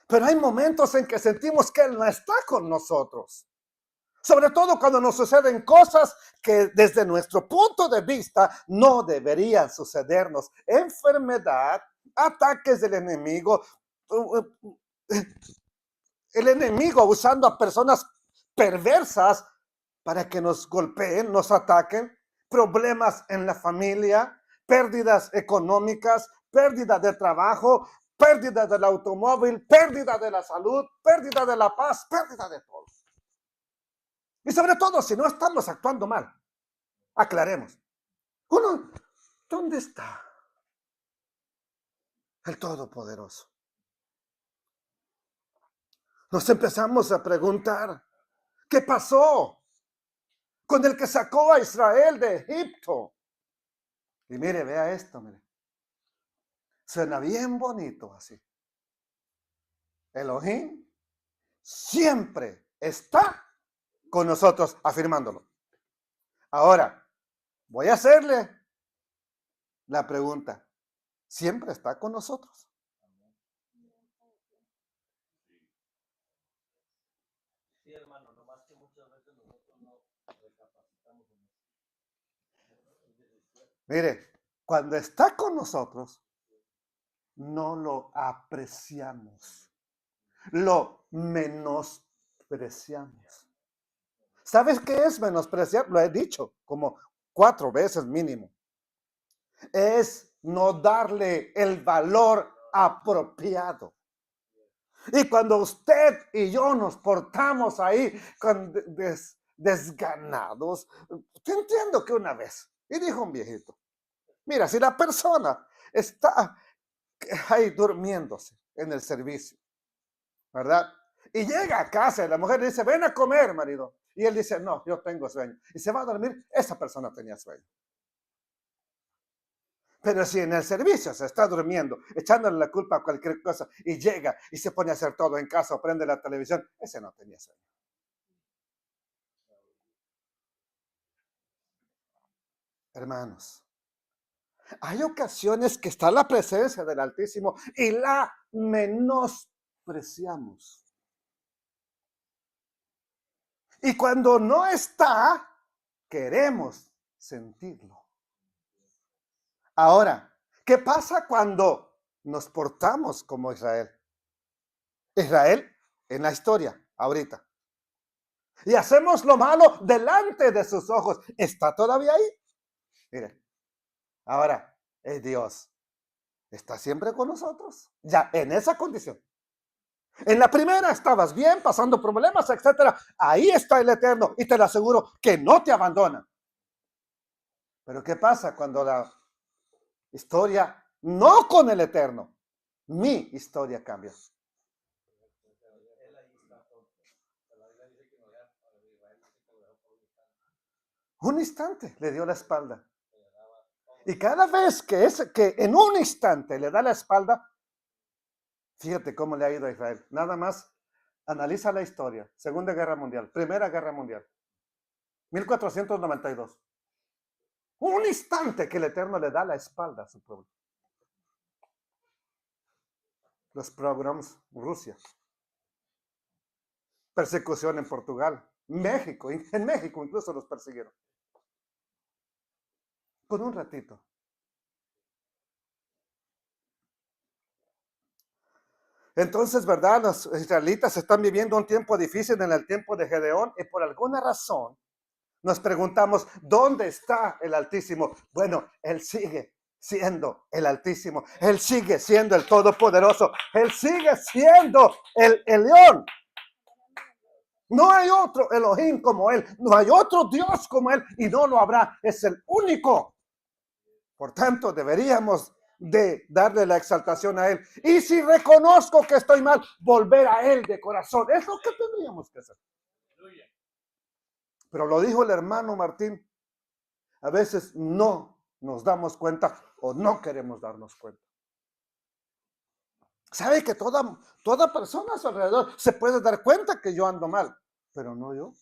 Pero hay momentos en que sentimos que Él no está con nosotros. Sobre todo cuando nos suceden cosas que desde nuestro punto de vista no deberían sucedernos. Enfermedad, ataques del enemigo. El enemigo usando a personas perversas para que nos golpeen, nos ataquen. problemas en la familia, pérdidas económicas, pérdida de trabajo, pérdida del automóvil, pérdida de la salud, pérdida de la paz, pérdida de todo. Y sobre todo, si no estamos actuando mal, aclaremos. Uno, ¿dónde está el Todopoderoso? Nos empezamos a preguntar, ¿qué pasó con el que sacó a Israel de Egipto? Y mire, vea esto, mire. Suena bien bonito así. Elohim siempre está con nosotros, afirmándolo. Ahora, voy a hacerle la pregunta. ¿Siempre está con nosotros? Sí, hermano, nomás que muchas veces nosotros no recapacitamos en eso. Mire, cuando está con nosotros, no lo apreciamos, lo menospreciamos. ¿Sabes qué es menospreciar? Lo he dicho como 4 veces mínimo. Es no darle el valor apropiado. Y cuando usted y yo nos portamos ahí con desganados, te entiendo que una vez, y dijo un viejito, mira, si la persona está ahí durmiéndose en el servicio, ¿verdad? Y llega a casa y la mujer le dice, ven a comer, marido. Y él dice, no, yo tengo sueño. Y se va a dormir, esa persona tenía sueño. Pero si en el servicio se está durmiendo, echándole la culpa a cualquier cosa, y llega y se pone a hacer todo en casa o prende la televisión, ese no tenía sueño. Hermanos, hay ocasiones que está la presencia del Altísimo y la menospreciamos. Y cuando no está, queremos sentirlo. Ahora, ¿qué pasa cuando nos portamos como Israel? Israel en la historia, ahorita. Y hacemos lo malo delante de sus ojos. ¿Está todavía ahí? Mire, ahora es Dios. Está siempre con nosotros. Ya en esa condición. En la primera estabas bien, pasando problemas, etcétera. Ahí está el Eterno y te lo aseguro que no te abandona. Pero ¿qué pasa cuando la historia no con el Eterno? Mi historia cambia. Un instante le dio la espalda. Y cada vez que en un instante le da la espalda, fíjate cómo le ha ido a Israel. Nada más analiza la historia. Segunda Guerra Mundial, Primera Guerra Mundial, 1492. Un instante que el Eterno le da la espalda a su pueblo. Los pogroms, Rusia. Persecución en Portugal, México. En México incluso los persiguieron. Por un ratito. Entonces, ¿verdad? Los israelitas están viviendo un tiempo difícil en el tiempo de Gedeón y por alguna razón nos preguntamos, ¿dónde está el Altísimo? Bueno, Él sigue siendo el Altísimo. Él sigue siendo el Todopoderoso. Él sigue siendo el León. No hay otro Elohim como Él. No hay otro Dios como Él. Y no lo habrá. Es el único. Por tanto, deberíamos de darle la exaltación a Él. Y si reconozco que estoy mal, volver a Él de corazón. Es lo que tendríamos que hacer. Pero lo dijo el hermano Martín. A veces no nos damos cuenta o no queremos darnos cuenta. Sabe que toda persona a su alrededor se puede dar cuenta que yo ando mal, pero no yo.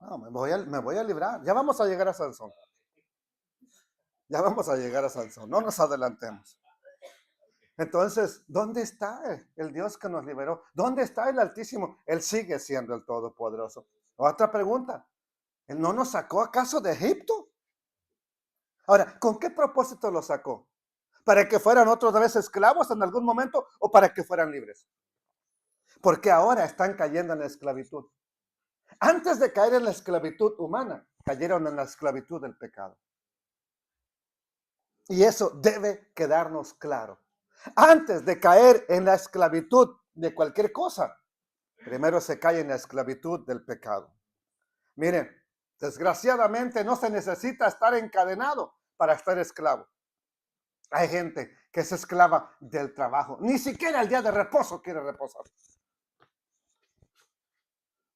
No, me voy a librar. Ya vamos a llegar a Sansón. Ya vamos a llegar a Sansón. No nos adelantemos. Entonces, ¿dónde está el Dios que nos liberó? ¿Dónde está el Altísimo? Él sigue siendo el Todopoderoso. Otra pregunta. ¿Él no nos sacó acaso de Egipto? Ahora, ¿con qué propósito los sacó? ¿Para que fueran otra vez esclavos en algún momento o para que fueran libres? Porque ahora están cayendo en la esclavitud. Antes de caer en la esclavitud humana, cayeron en la esclavitud del pecado. Y eso debe quedarnos claro. Antes de caer en la esclavitud de cualquier cosa, primero se cae en la esclavitud del pecado. Miren, desgraciadamente no se necesita estar encadenado para estar esclavo. Hay gente que es esclava del trabajo. Ni siquiera el día de reposo quiere reposar.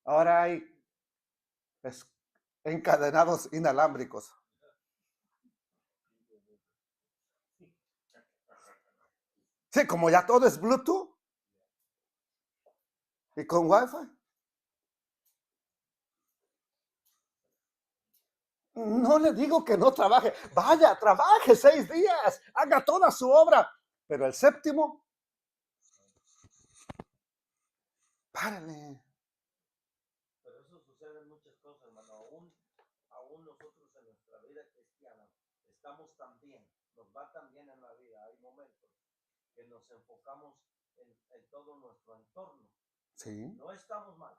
Ahora hay encadenados inalámbricos. Sí, como ya todo es Bluetooth y con Wi-Fi. No le digo que no trabaje. Vaya, trabaje 6 días, haga toda su obra. Pero el séptimo, párale. Pero eso sucede en muchas cosas, hermano. Aún nosotros en nuestra vida cristiana estamos tan bien, nos va tan bien en la vida. Hay momentos que nos enfocamos en todo nuestro entorno. Sí. No estamos mal.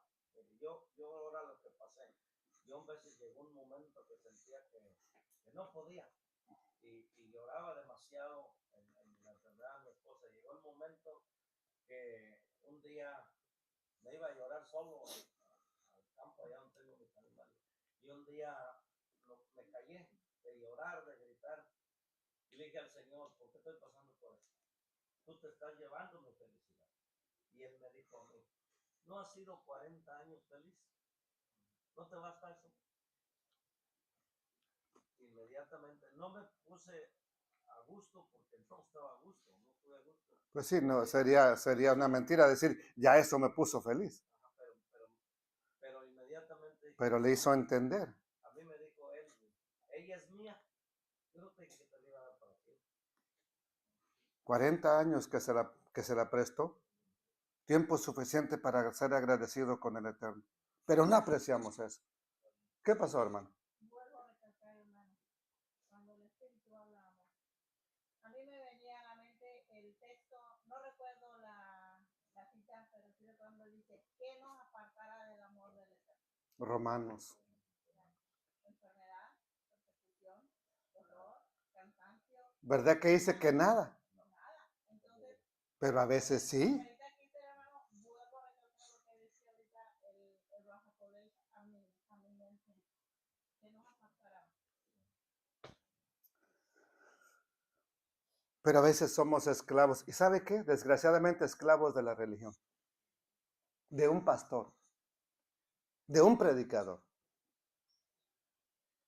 Yo ahora lo que pasé, yo a veces llegó un momento que sentía que no podía y lloraba demasiado en la enfermedad de mi esposa. Llegó el momento que un día me iba a llorar solo al campo, allá donde tengo mis animales. Y un día me callé de llorar, de gritar. Y le dije al Señor, ¿por qué estoy pasando por esto? Tú te estás llevando mi felicidad. Y Él me dijo a mí, ¿no has sido 40 años feliz? ¿No te basta eso? Inmediatamente no me puse a gusto porque no estaba a gusto, no estuve a gusto. Pues sí, no, sería una mentira decir, ya eso me puso feliz. Ajá, pero inmediatamente. Pero le hizo entender. A mí me dijo él, ella es mía. Yo no te dije que te la iba a dar para ti. 40 años que se la prestó. Tiempo suficiente para ser agradecido con el Eterno. Pero no apreciamos eso. ¿Qué pasó, hermano? Vuelvo a recalcar, hermano, cuando el Espíritu habla amor. A mí me venía a la mente el texto, no recuerdo la cita, pero sí cuando dice, ¿qué nos apartará del amor del Eterno? Romanos. Enfermedad, persecución, dolor, cansancio. ¿Verdad que dice que nada? No, nada. Entonces, pero a veces sí. ahorita aquí, hermano, vuelvo a recalcar lo que decía ahorita el Rafa Colés a mi mente. ¿Qué nos apartará? Pero a veces somos esclavos. ¿Y sabe qué? Desgraciadamente esclavos de la religión. De un pastor. De un predicador.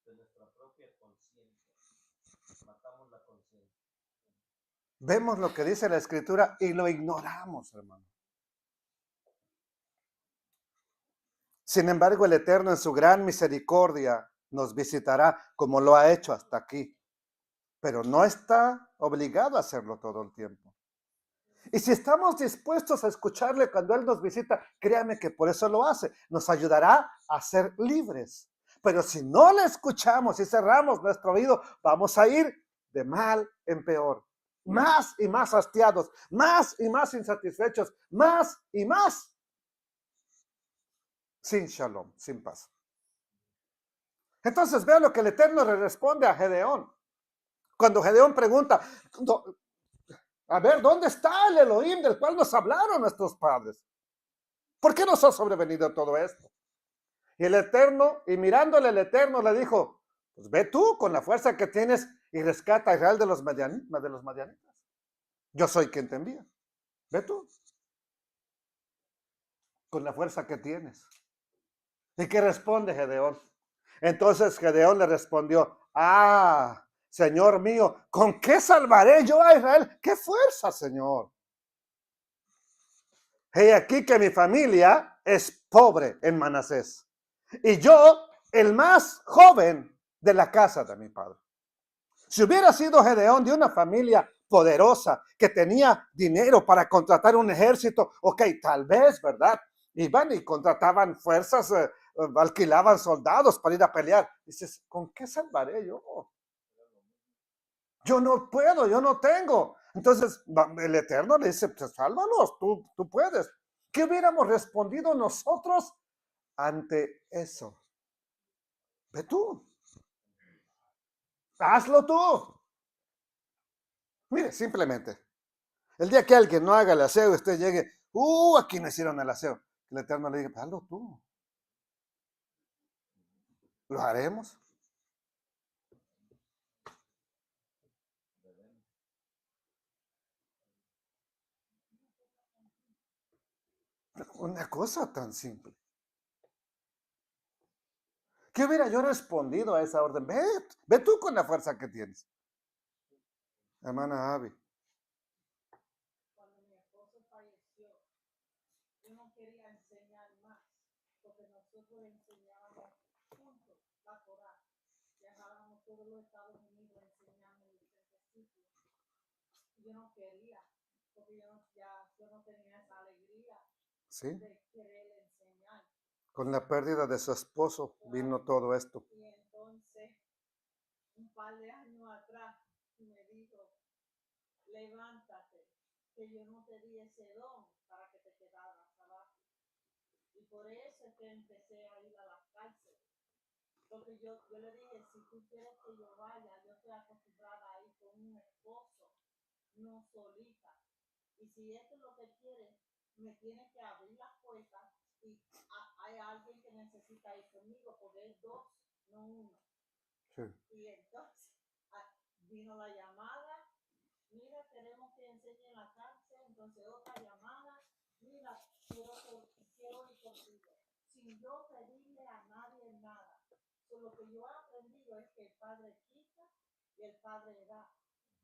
De nuestra propia conciencia. Matamos la conciencia. Vemos lo que dice la Escritura y lo ignoramos, hermano. Sin embargo, el Eterno en su gran misericordia nos visitará como lo ha hecho hasta aquí. Pero no está obligado a hacerlo todo el tiempo. Y si estamos dispuestos a escucharle cuando Él nos visita, créame que por eso lo hace. Nos ayudará a ser libres. Pero si no le escuchamos y cerramos nuestro oído, vamos a ir de mal en peor. Más y más hastiados, más y más insatisfechos, más y más sin shalom, sin paz. Entonces vea lo que el Eterno le responde a Gedeón. Cuando Gedeón pregunta, a ver, ¿dónde está el Elohim del cual nos hablaron nuestros padres? ¿Por qué nos ha sobrevenido todo esto? Y el Eterno, y mirándole el Eterno, le dijo, pues ve tú con la fuerza que tienes y rescata a Israel de los madianitas. Yo soy quien te envía. Ve tú. Con la fuerza que tienes. ¿Y qué responde Gedeón? Entonces Gedeón le respondió, Señor mío, ¿con qué salvaré yo a Israel? ¿Qué fuerza, Señor? He aquí que mi familia es pobre en Manasés. Y yo, el más joven de la casa de mi padre. Si hubiera sido Gedeón de una familia poderosa, que tenía dinero para contratar un ejército, ok, tal vez, ¿verdad? Iban y contrataban fuerzas, alquilaban soldados para ir a pelear. Dices, ¿con qué salvaré yo? Yo no puedo, yo no tengo. Entonces el Eterno le dice, pues sálvanos, tú puedes. ¿Qué hubiéramos respondido nosotros ante eso? Ve tú, hazlo tú. Mire, simplemente, el día que alguien no haga el aseo y usted llegue, aquí no hicieron el aseo. El Eterno le dice, hazlo tú. ¿Lo haremos? Una cosa tan simple. ¿Qué hubiera yo respondido a esa orden? Ve tú con la fuerza que tienes. Hermana Abby. Cuando mi esposo falleció, yo no quería enseñar más, porque nosotros enseñábamos juntos la Torah. Viajábamos todos los Estados Unidos enseñando en diferentes sitios. Y yo no quería, porque yo no tenía esa alegría ¿Sí? de querer enseñar. Con la pérdida de su esposo vino todo esto. Y entonces, un par de años atrás, me dijo, levántate, que yo no te di ese don para que te quedaras abajo. Y por eso es que empecé a ir a las cárceles. Porque yo le dije, si tú quieres que yo vaya, yo estoy acostumbrada a ir con un esposo, no solita. Y si esto es lo que quieres, me tienes que abrir las puertas y hay alguien que necesita ir conmigo, porque es dos, no uno. Sí. Y entonces vino la llamada, mira, queremos que enseñe en la cárcel, entonces otra llamada, mira, quiero ir contigo, sin yo pedirle a nadie nada. Lo que yo he aprendido es que el Padre quita y el Padre da.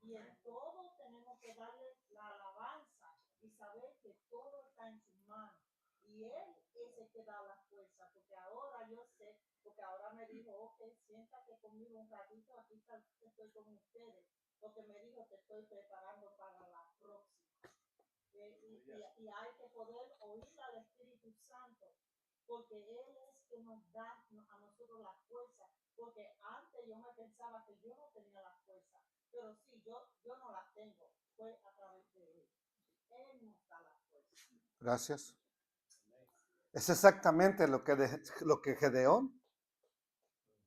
Y en todo tenemos que darle la alabanza y saber que todo está en sus manos. Y Él es el que da la fuerza, porque ahora yo sé, porque ahora me dijo, ok, siéntate conmigo un ratito, aquí estoy con ustedes. Porque me dijo, te estoy preparando para la próxima. Y hay que poder oír al Espíritu Santo, porque Él es que nos da a nosotros la fuerza, porque antes yo me pensaba que yo no tenía la fuerza, pero sí, yo no la tengo, fue a través de Él. Él nos da la fuerza. Gracias. Es exactamente lo que Gedeón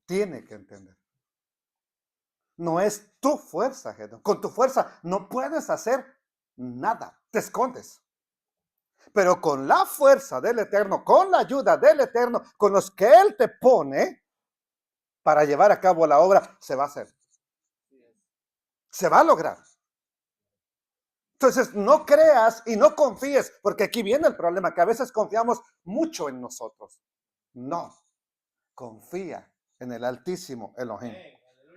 tiene que entender. No es tu fuerza, Gedeón. Con tu fuerza no puedes hacer nada, te escondes. Pero con la fuerza del Eterno, con la ayuda del Eterno, con los que Él te pone para llevar a cabo la obra, se va a hacer. Se va a lograr. Entonces, no creas y no confíes, porque aquí viene el problema, que a veces confiamos mucho en nosotros. No, confía en el Altísimo Elohim.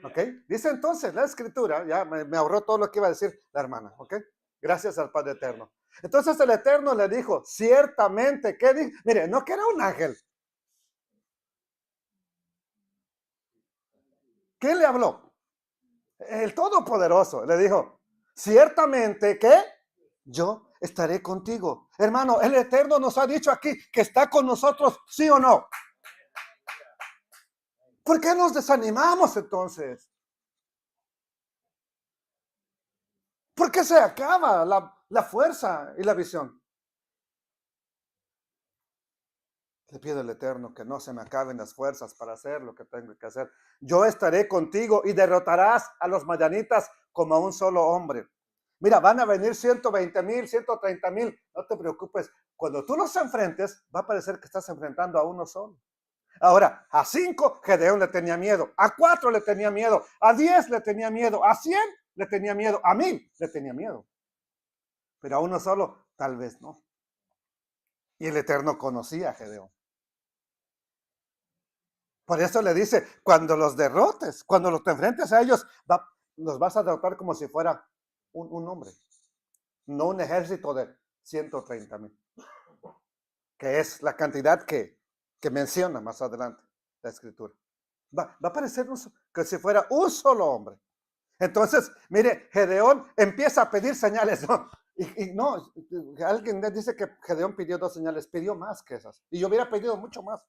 ¿Ok? Dice entonces la Escritura, ya me ahorró todo lo que iba a decir la hermana. ¿Ok? Gracias al Padre Eterno. Entonces el Eterno le dijo, ciertamente, ¿qué dijo? Mire, no que era un ángel. ¿Quién le habló? El Todopoderoso le dijo, ciertamente que yo estaré contigo. Hermano, el Eterno nos ha dicho aquí que está con nosotros, ¿sí o no? ¿Por qué nos desanimamos entonces? ¿Por qué se acaba la fuerza y la visión? Le pido al Eterno que no se me acaben las fuerzas para hacer lo que tengo que hacer. Yo estaré contigo y derrotarás a los madianitas como a un solo hombre. Mira, van a venir 120,000, 130,000. No te preocupes. Cuando tú los enfrentes, va a parecer que estás enfrentando a uno solo. Ahora, a 5 Gedeón le tenía miedo. A 4 le tenía miedo. A 10 le tenía miedo. A 100 le tenía miedo. A 1000 le tenía miedo. Pero a uno solo, tal vez no. Y el Eterno conocía a Gedeón. Por eso le dice, cuando los derrotes, cuando los te enfrentes a ellos, los vas a derrotar como si fuera un hombre, no un ejército de 130,000, que es la cantidad que menciona más adelante la Escritura. Va a parecer que si fuera un solo hombre. Entonces, mire, Gedeón empieza a pedir señales, ¿no? Y no, alguien dice que Gedeón pidió 2 señales, pidió más que esas. Y yo hubiera pedido mucho más.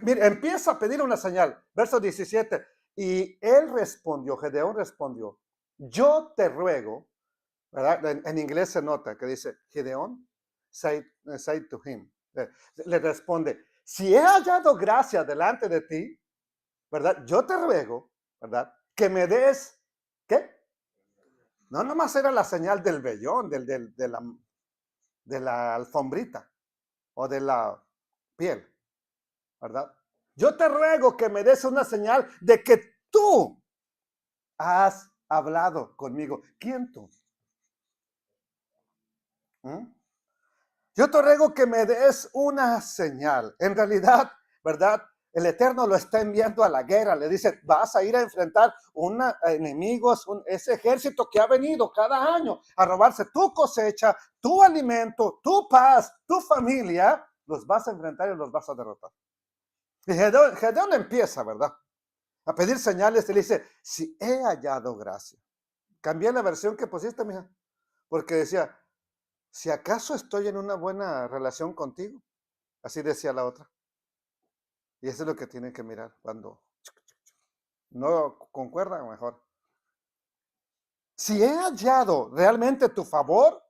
Mire, empieza a pedir una señal. Verso 17. Y él respondió, Gedeón respondió, yo te ruego, ¿verdad? En inglés se nota que dice, Gedeón, say to him. Le responde, si he hallado gracia delante de ti, ¿verdad? Yo te ruego, ¿verdad? Que me des, ¿qué? No, nomás era la señal del vellón, de la alfombrita o de la piel, ¿verdad? Yo te ruego que me des una señal de que tú has hablado conmigo. ¿Quién tú? ¿Mm? Yo te ruego que me des una señal. En realidad, ¿verdad? El Eterno lo está enviando a la guerra. Le dice, vas a ir a enfrentar enemigos, ese ejército que ha venido cada año a robarse tu cosecha, tu alimento, tu paz, tu familia. Los vas a enfrentar y los vas a derrotar. Y Gedeón empieza, ¿verdad? A pedir señales. Y le dice, si he hallado gracia. Cambié la versión que pusiste, mija. Porque decía, si acaso estoy en una buena relación contigo. Así decía la otra. Y eso es lo que tienen que mirar cuando no concuerdan mejor. Si he hallado realmente tu favor,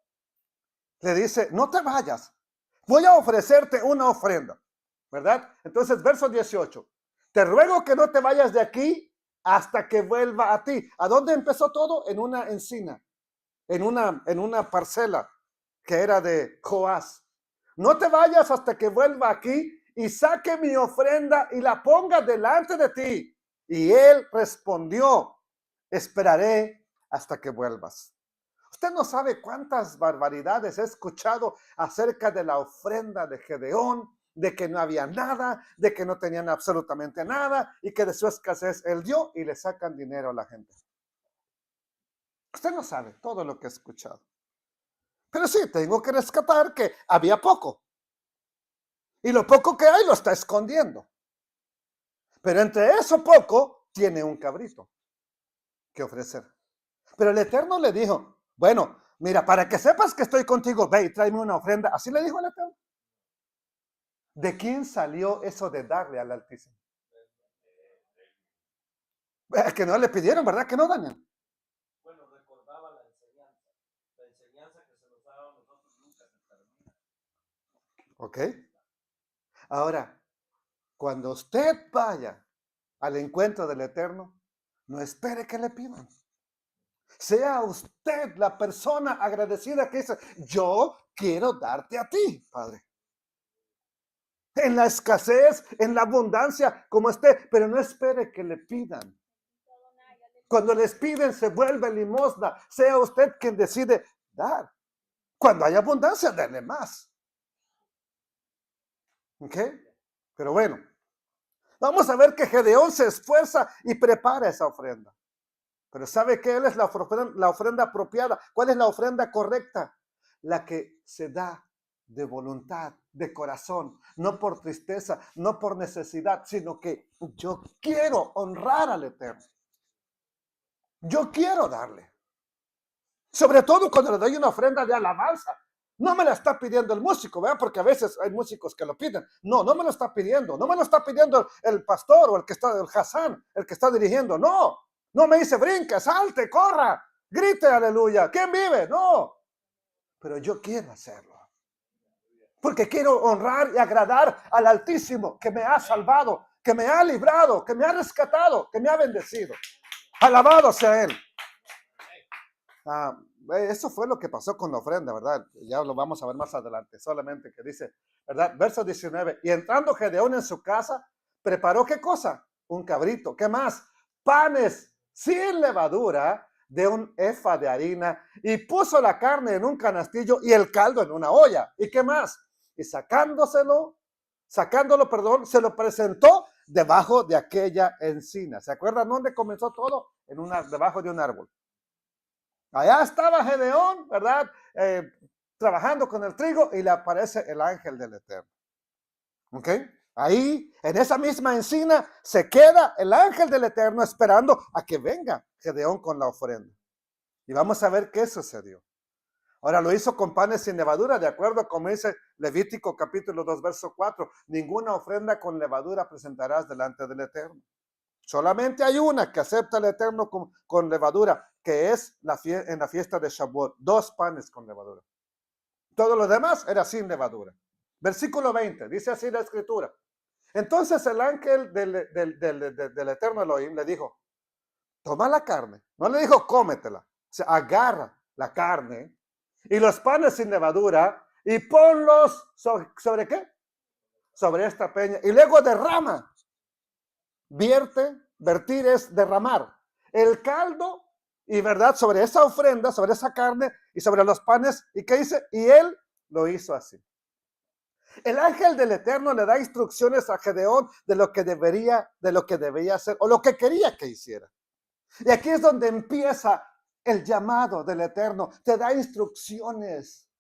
le dice, no te vayas. Voy a ofrecerte una ofrenda. ¿Verdad? Entonces, verso 18. Te ruego que no te vayas de aquí hasta que vuelva a ti. ¿A dónde empezó todo? En una encina. En una parcela que era de Joás. No te vayas hasta que vuelva aquí y saque mi ofrenda y la ponga delante de ti. Y él respondió, esperaré hasta que vuelvas. Usted no sabe cuántas barbaridades he escuchado acerca de la ofrenda de Gedeón, de que no había nada, de que no tenían absolutamente nada y que de su escasez él dio y le sacan dinero a la gente. Usted no sabe todo lo que he escuchado. Pero sí, tengo que rescatar que había poco. Y lo poco que hay lo está escondiendo. Pero entre eso poco, tiene un cabrito que ofrecer. Pero el Eterno le dijo, bueno, mira, para que sepas que estoy contigo, ve y tráeme una ofrenda. Así le dijo el Eterno. ¿De quién salió eso de darle al Altísimo? Que no le pidieron, ¿verdad? Que no, Daniel. Bueno, recordaba la enseñanza que se nos daba a nosotros nunca se termina. Ok. Ahora, cuando usted vaya al encuentro del Eterno, no espere que le pidan. Sea usted la persona agradecida que dice, yo quiero darte a ti, Padre. En la escasez, en la abundancia, como esté, pero no espere que le pidan. Cuando les piden, se vuelve limosna. Sea usted quien decide dar. Cuando hay abundancia, denle más. ¿Ok? Pero bueno, vamos a ver que Gedeón se esfuerza y prepara esa ofrenda. Pero ¿sabe qué? Él es la ofrenda apropiada. ¿Cuál es la ofrenda correcta? La que se da de voluntad, de corazón, no por tristeza, no por necesidad, sino que yo quiero honrar al Eterno. Yo quiero darle. Sobre todo cuando le doy una ofrenda de alabanza. No me la está pidiendo el músico, ¿verdad? Porque a veces hay músicos que lo piden. No, no me lo está pidiendo. No me lo está pidiendo el pastor o el Hassan, el que está dirigiendo. No, no me dice brinque, salte, corra, grite aleluya. ¿Quién vive? No. Pero yo quiero hacerlo. Porque quiero honrar y agradar al Altísimo que me ha salvado, que me ha librado, que me ha rescatado, que me ha bendecido. Alabado sea Él. Eso fue lo que pasó con la ofrenda, ¿verdad? Ya lo vamos a ver más adelante. Solamente que dice, ¿verdad? Verso 19. Y entrando Gedeón en su casa, preparó ¿qué cosa? Un cabrito. ¿Qué más? Panes sin levadura de un efa de harina y puso la carne en un canastillo y el caldo en una olla. ¿Y qué más? Y sacándolo, se lo presentó debajo de aquella encina. ¿Se acuerdan dónde comenzó todo? Debajo de un árbol. Allá estaba Gedeón, ¿verdad? Trabajando con el trigo y le aparece el ángel del Eterno. ¿Ok? Ahí, en esa misma encina, se queda el ángel del Eterno esperando a que venga Gedeón con la ofrenda. Y vamos a ver qué sucedió. Ahora lo hizo con panes sin levadura, de acuerdo como dice Levítico capítulo 2, verso 4. Ninguna ofrenda con levadura presentarás delante del Eterno. Solamente hay una que acepta el Eterno con levadura, que es en la fiesta de Shavuot, 2 panes con levadura. Todo lo demás era sin levadura. Versículo 20, dice así la escritura. Entonces el ángel del Eterno Elohim le dijo, toma la carne. No le dijo, cómetela. O sea, agarra la carne y los panes sin levadura y ponlos ¿sobre qué? Sobre esta peña. Y luego derrama. Vertir es derramar. El caldo y verdad sobre esa ofrenda, sobre esa carne y sobre los panes. ¿Y qué dice? Y él lo hizo así. El ángel del Eterno le da instrucciones a Gedeón de lo que debía hacer o lo que quería que hiciera. Y aquí es donde empieza el llamado del Eterno. Te da instrucciones.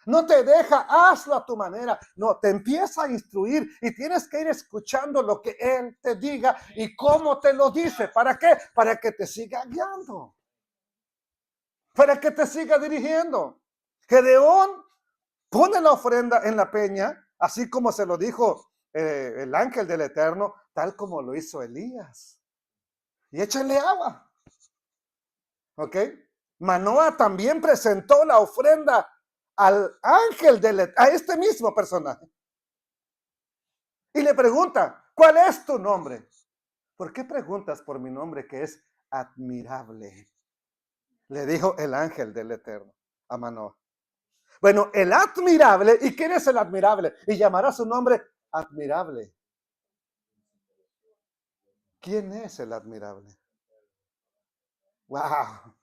No te deja, hazlo a tu manera. No, te empieza a instruir y tienes que ir escuchando lo que Él te diga y cómo te lo dice. ¿Para qué? Para que te siga guiando. Para que te siga dirigiendo. Gedeón pone la ofrenda en la peña, así como se lo dijo el ángel del Eterno, tal como lo hizo Elías. Y échale agua. ¿Ok? Manoah también presentó la ofrenda al ángel a este mismo personaje. Y le pregunta, ¿cuál es tu nombre? ¿Por qué preguntas por mi nombre que es admirable? Le dijo el ángel del Eterno a Manoah. Bueno, el admirable, ¿y quién es el admirable? Y llamará su nombre admirable. ¿Quién es el admirable? ¡Wow!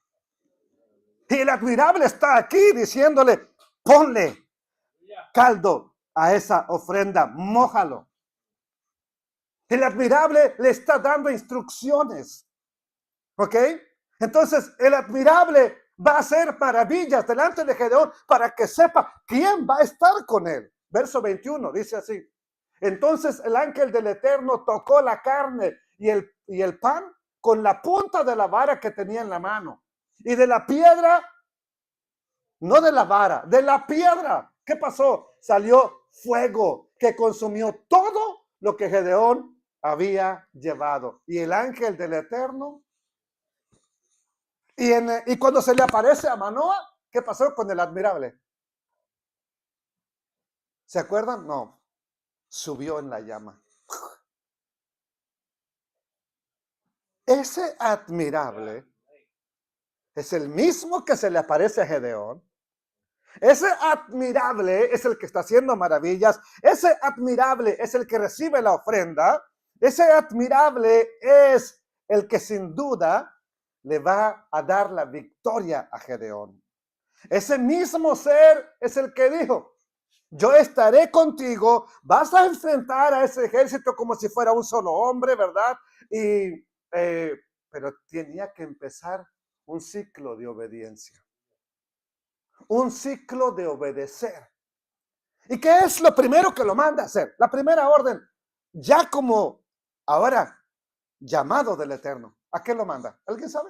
Y el admirable está aquí diciéndole, ponle caldo a esa ofrenda, mójalo. El admirable le está dando instrucciones. ¿Ok? Entonces, el admirable va a hacer maravillas delante de Gedeón para que sepa quién va a estar con él. Verso 21 dice así. Entonces el ángel del Eterno tocó la carne y el pan con la punta de la vara que tenía en la mano. Y de la piedra, no de la vara, de la piedra. ¿Qué pasó? Salió fuego que consumió todo lo que Gedeón había llevado. Y el ángel del Eterno, y cuando se le aparece a Manoah, ¿qué pasó con el admirable? ¿Se acuerdan? No, subió en la llama. Ese admirable es el mismo que se le aparece a Gedeón. Ese admirable es el que está haciendo maravillas. Ese admirable es el que recibe la ofrenda. Ese admirable es el que sin duda le va a dar la victoria a Gedeón. Ese mismo ser es el que dijo, yo estaré contigo, vas a enfrentar a ese ejército como si fuera un solo hombre, ¿verdad? Pero tenía que empezar un ciclo de obediencia. Un ciclo de obedecer. ¿Y qué es lo primero que lo manda a hacer? La primera orden, ya como ahora llamado del Eterno. ¿A qué lo manda? ¿Alguien sabe?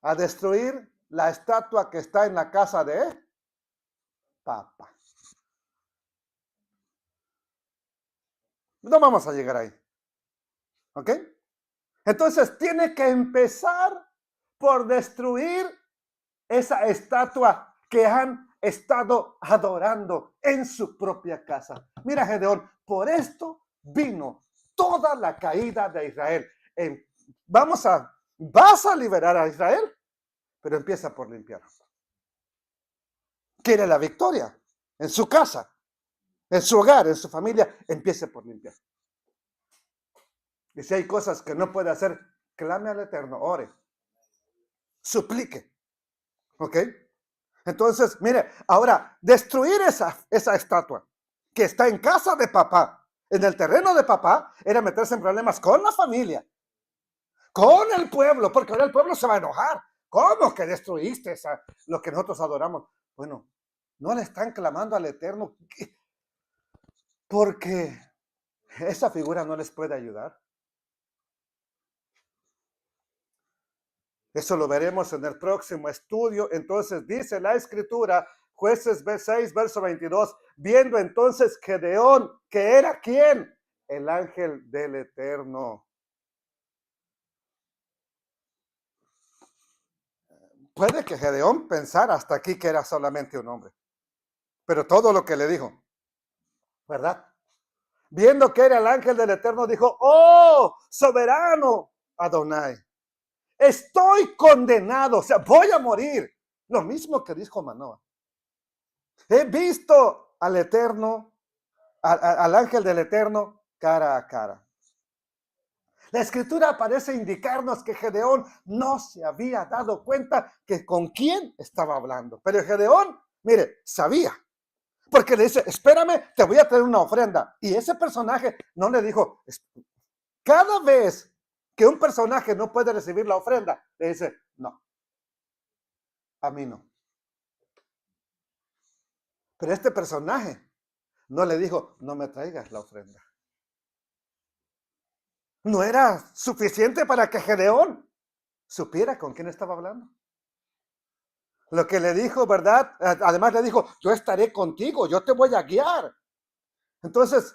A destruir la estatua que está en la casa de Papá. No vamos a llegar ahí. ¿Ok? Entonces tiene que empezar por destruir esa estatua que han estado adorando en su propia casa. Mira, Gedeón, por esto vino toda la caída de Israel. Vas a liberar a Israel, pero empieza por limpiar. Quiere la victoria en su casa, en su hogar, en su familia, empiece por limpiar. Y si hay cosas que no puede hacer, clame al Eterno, ore, suplique. ¿Ok? Entonces, mire, ahora, destruir esa estatua que está en casa de papá, en el terreno de papá, era meterse en problemas con la familia, con el pueblo, porque ahora el pueblo se va a enojar. ¿Cómo que destruiste lo que nosotros adoramos? Bueno, no le están clamando al Eterno porque esa figura no les puede ayudar. Eso lo veremos en el próximo estudio. Entonces dice la escritura, Jueces 6, verso 22, viendo entonces Gedeón, que era ¿quién? el ángel del Eterno. Puede que Gedeón pensara hasta aquí que era solamente un hombre, pero todo lo que le dijo, ¿verdad? Viendo que era el ángel del Eterno, dijo, oh, soberano Adonai, estoy condenado, o sea, voy a morir. Lo mismo que dijo Manoah. He visto al Eterno, al ángel del Eterno, cara a cara. La escritura parece indicarnos que Gedeón no se había dado cuenta que con quién estaba hablando. Pero Gedeón, mire, sabía. Porque le dice, espérame, te voy a traer una ofrenda. Y ese personaje no le dijo, cada vez que un personaje no puede recibir la ofrenda, le dice, no, a mí no. Pero este personaje no le dijo, no me traigas la ofrenda. No era suficiente para que Gedeón supiera con quién estaba hablando. Lo que le dijo, ¿verdad? Además le dijo, yo estaré contigo, yo te voy a guiar. Entonces,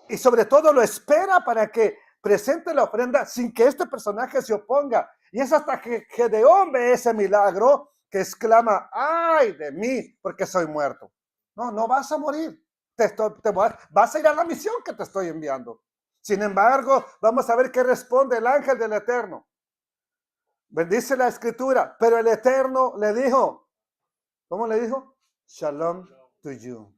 y sobre todo lo espera para que presente la ofrenda sin que este personaje se oponga. Y es hasta que Gedeón ve ese milagro que exclama, ay de mí, porque soy muerto. No, no vas a morir. Vas a ir a la misión que te estoy enviando. Sin embargo, vamos a ver qué responde el ángel del Eterno. Bendice la escritura, pero el Eterno le dijo, ¿cómo le dijo? Shalom to you.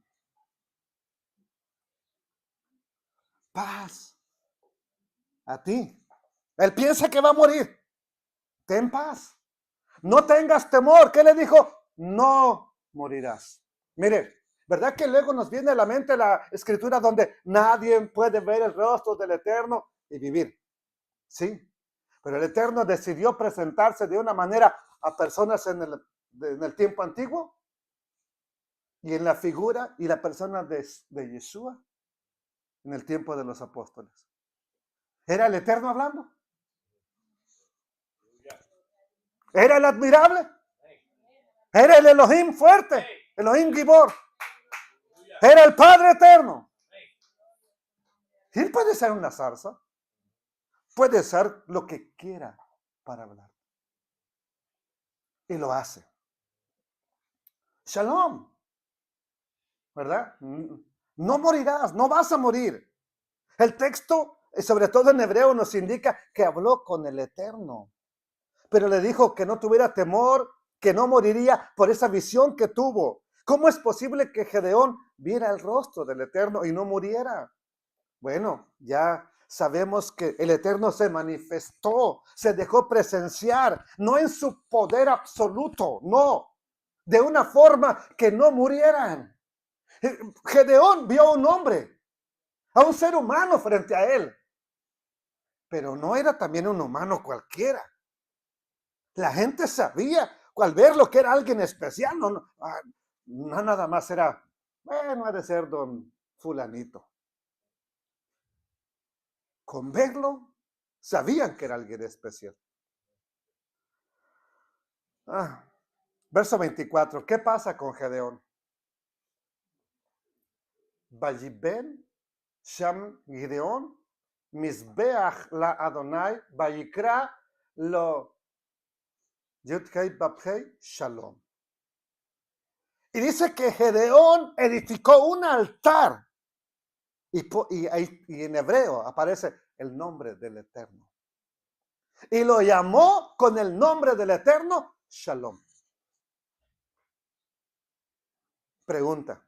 Paz a ti. Él piensa que va a morir. Ten paz. No tengas temor. ¿Qué le dijo? No morirás. Mire, ¿verdad que luego nos viene a la mente la escritura donde nadie puede ver el rostro del Eterno y vivir? Sí. Pero el Eterno decidió presentarse de una manera a personas en el tiempo antiguo y en la figura y la persona de Yeshua en el tiempo de los apóstoles. ¿Era el Eterno hablando? ¿Era el admirable? ¿Era el Elohim fuerte? Elohim Gibor. ¿Era el Padre eterno? Él puede ser una zarza. Puede ser lo que quiera para hablar. Y lo hace. Shalom. ¿Verdad? No morirás, no vas a morir. El texto, sobre todo en hebreo, nos indica que habló con el Eterno. Pero le dijo que no tuviera temor, que no moriría por esa visión que tuvo. ¿Cómo es posible que Gedeón viera el rostro del Eterno y no muriera? Bueno, ya sabemos que el Eterno se manifestó, se dejó presenciar, no en su poder absoluto, no, de una forma que no murieran. Gedeón vio a un hombre, a un ser humano frente a él, pero no era también un humano cualquiera. La gente sabía al verlo que era alguien especial, no nada más era, bueno, ha de ser don fulanito. Con verlo, sabían que era alguien especial. Verso 24, ¿qué pasa con Gedeón? Vayiben Sham Gideón, Mizbeach la Adonai, Vayikra lo Yudhei Babhei Shalom. Y dice que Gedeón edificó un altar. Y en hebreo aparece el nombre del Eterno. Y lo llamó con el nombre del Eterno Shalom. Pregunta.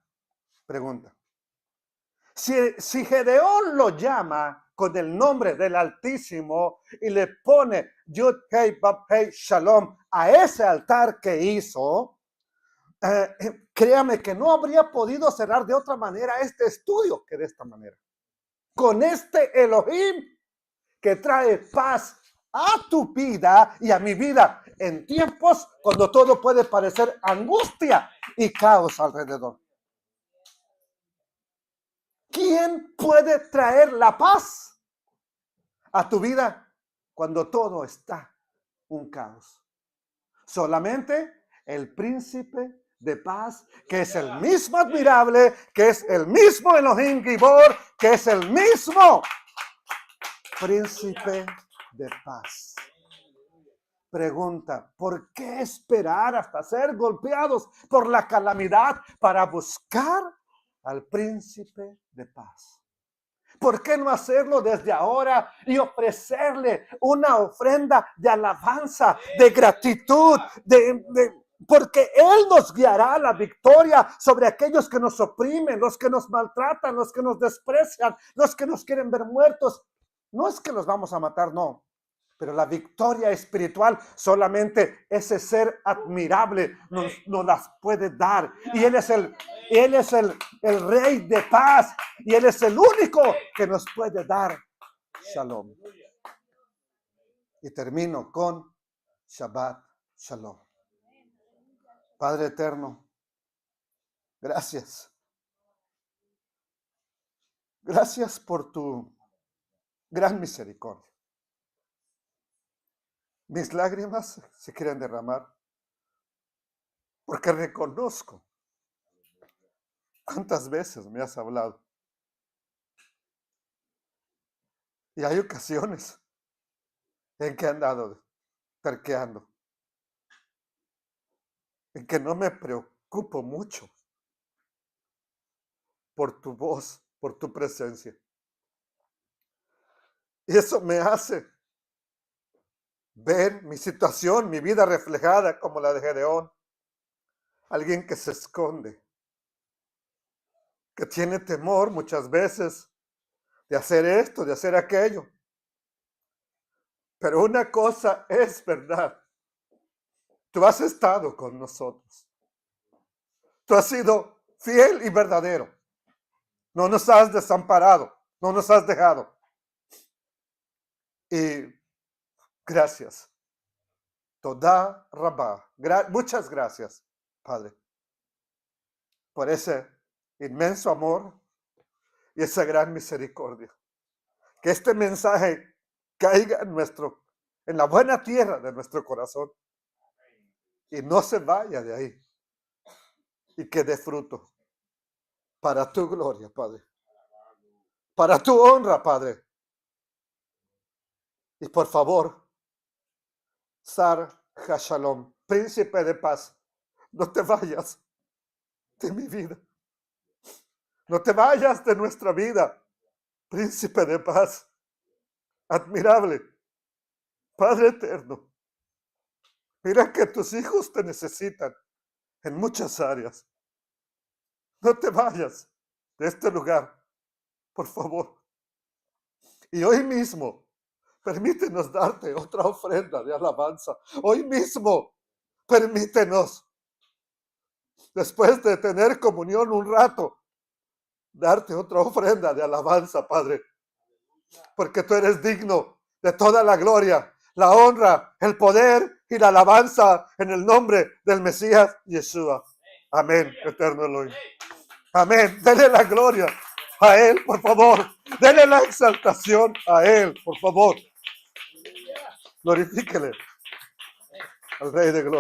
Si Gedeón lo llama con el nombre del Altísimo y le pone Yud Hei Bab Hei Shalom a ese altar que hizo, créame que no habría podido cerrar de otra manera este estudio que de esta manera. Con este Elohim que trae paz a tu vida y a mi vida en tiempos cuando todo puede parecer angustia y caos alrededor. ¿Quién puede traer la paz a tu vida cuando todo está un caos? Solamente el príncipe de paz, que es el mismo admirable, que es el mismo Elohim Gibor, que es el mismo príncipe de paz. Pregunta, ¿por qué esperar hasta ser golpeados por la calamidad para buscar al príncipe de paz? ¿Por qué no hacerlo desde ahora y ofrecerle una ofrenda de alabanza, de gratitud, porque Él nos guiará a la victoria sobre aquellos que nos oprimen, los que nos maltratan, los que nos desprecian, los que nos quieren ver muertos? No es que los vamos a matar, no. Pero la victoria espiritual solamente ese ser admirable nos las puede dar. Y Él es el Rey de paz. Y Él es el único que nos puede dar Shalom. Y termino con Shabbat Shalom. Padre eterno, gracias. Gracias por tu gran misericordia. Mis lágrimas se quieren derramar porque reconozco cuántas veces me has hablado. Y hay ocasiones en que he andado terqueando, en que no me preocupo mucho por tu voz, por tu presencia. Y eso me hace ver mi situación, mi vida reflejada como la de Gedeón. Alguien que se esconde, que tiene temor muchas veces de hacer esto, de hacer aquello. Pero una cosa es verdad. Tú has estado con nosotros. Tú has sido fiel y verdadero. No nos has desamparado, no nos has dejado. Y gracias. Toda Rabá. Muchas gracias, Padre, por ese inmenso amor y esa gran misericordia. Que este mensaje caiga en la buena tierra de nuestro corazón y no se vaya de ahí y que dé fruto para tu gloria, Padre, para tu honra, Padre. Y por favor, Sar Hashalom, príncipe de paz, no te vayas de mi vida. No te vayas de nuestra vida, príncipe de paz, admirable, Padre eterno. Mira que tus hijos te necesitan en muchas áreas. No te vayas de este lugar, por favor. Y hoy mismo, permítenos darte otra ofrenda de alabanza. Hoy mismo, permítenos, después de tener comunión un rato, darte otra ofrenda de alabanza, Padre. Porque tú eres digno de toda la gloria, la honra, el poder y la alabanza en el nombre del Mesías Yeshua. Amén, eterno Elohim. Amén. Dele la gloria a Él, por favor. Dele la exaltación a Él, por favor. Glorifíquele al Rey de Gloria.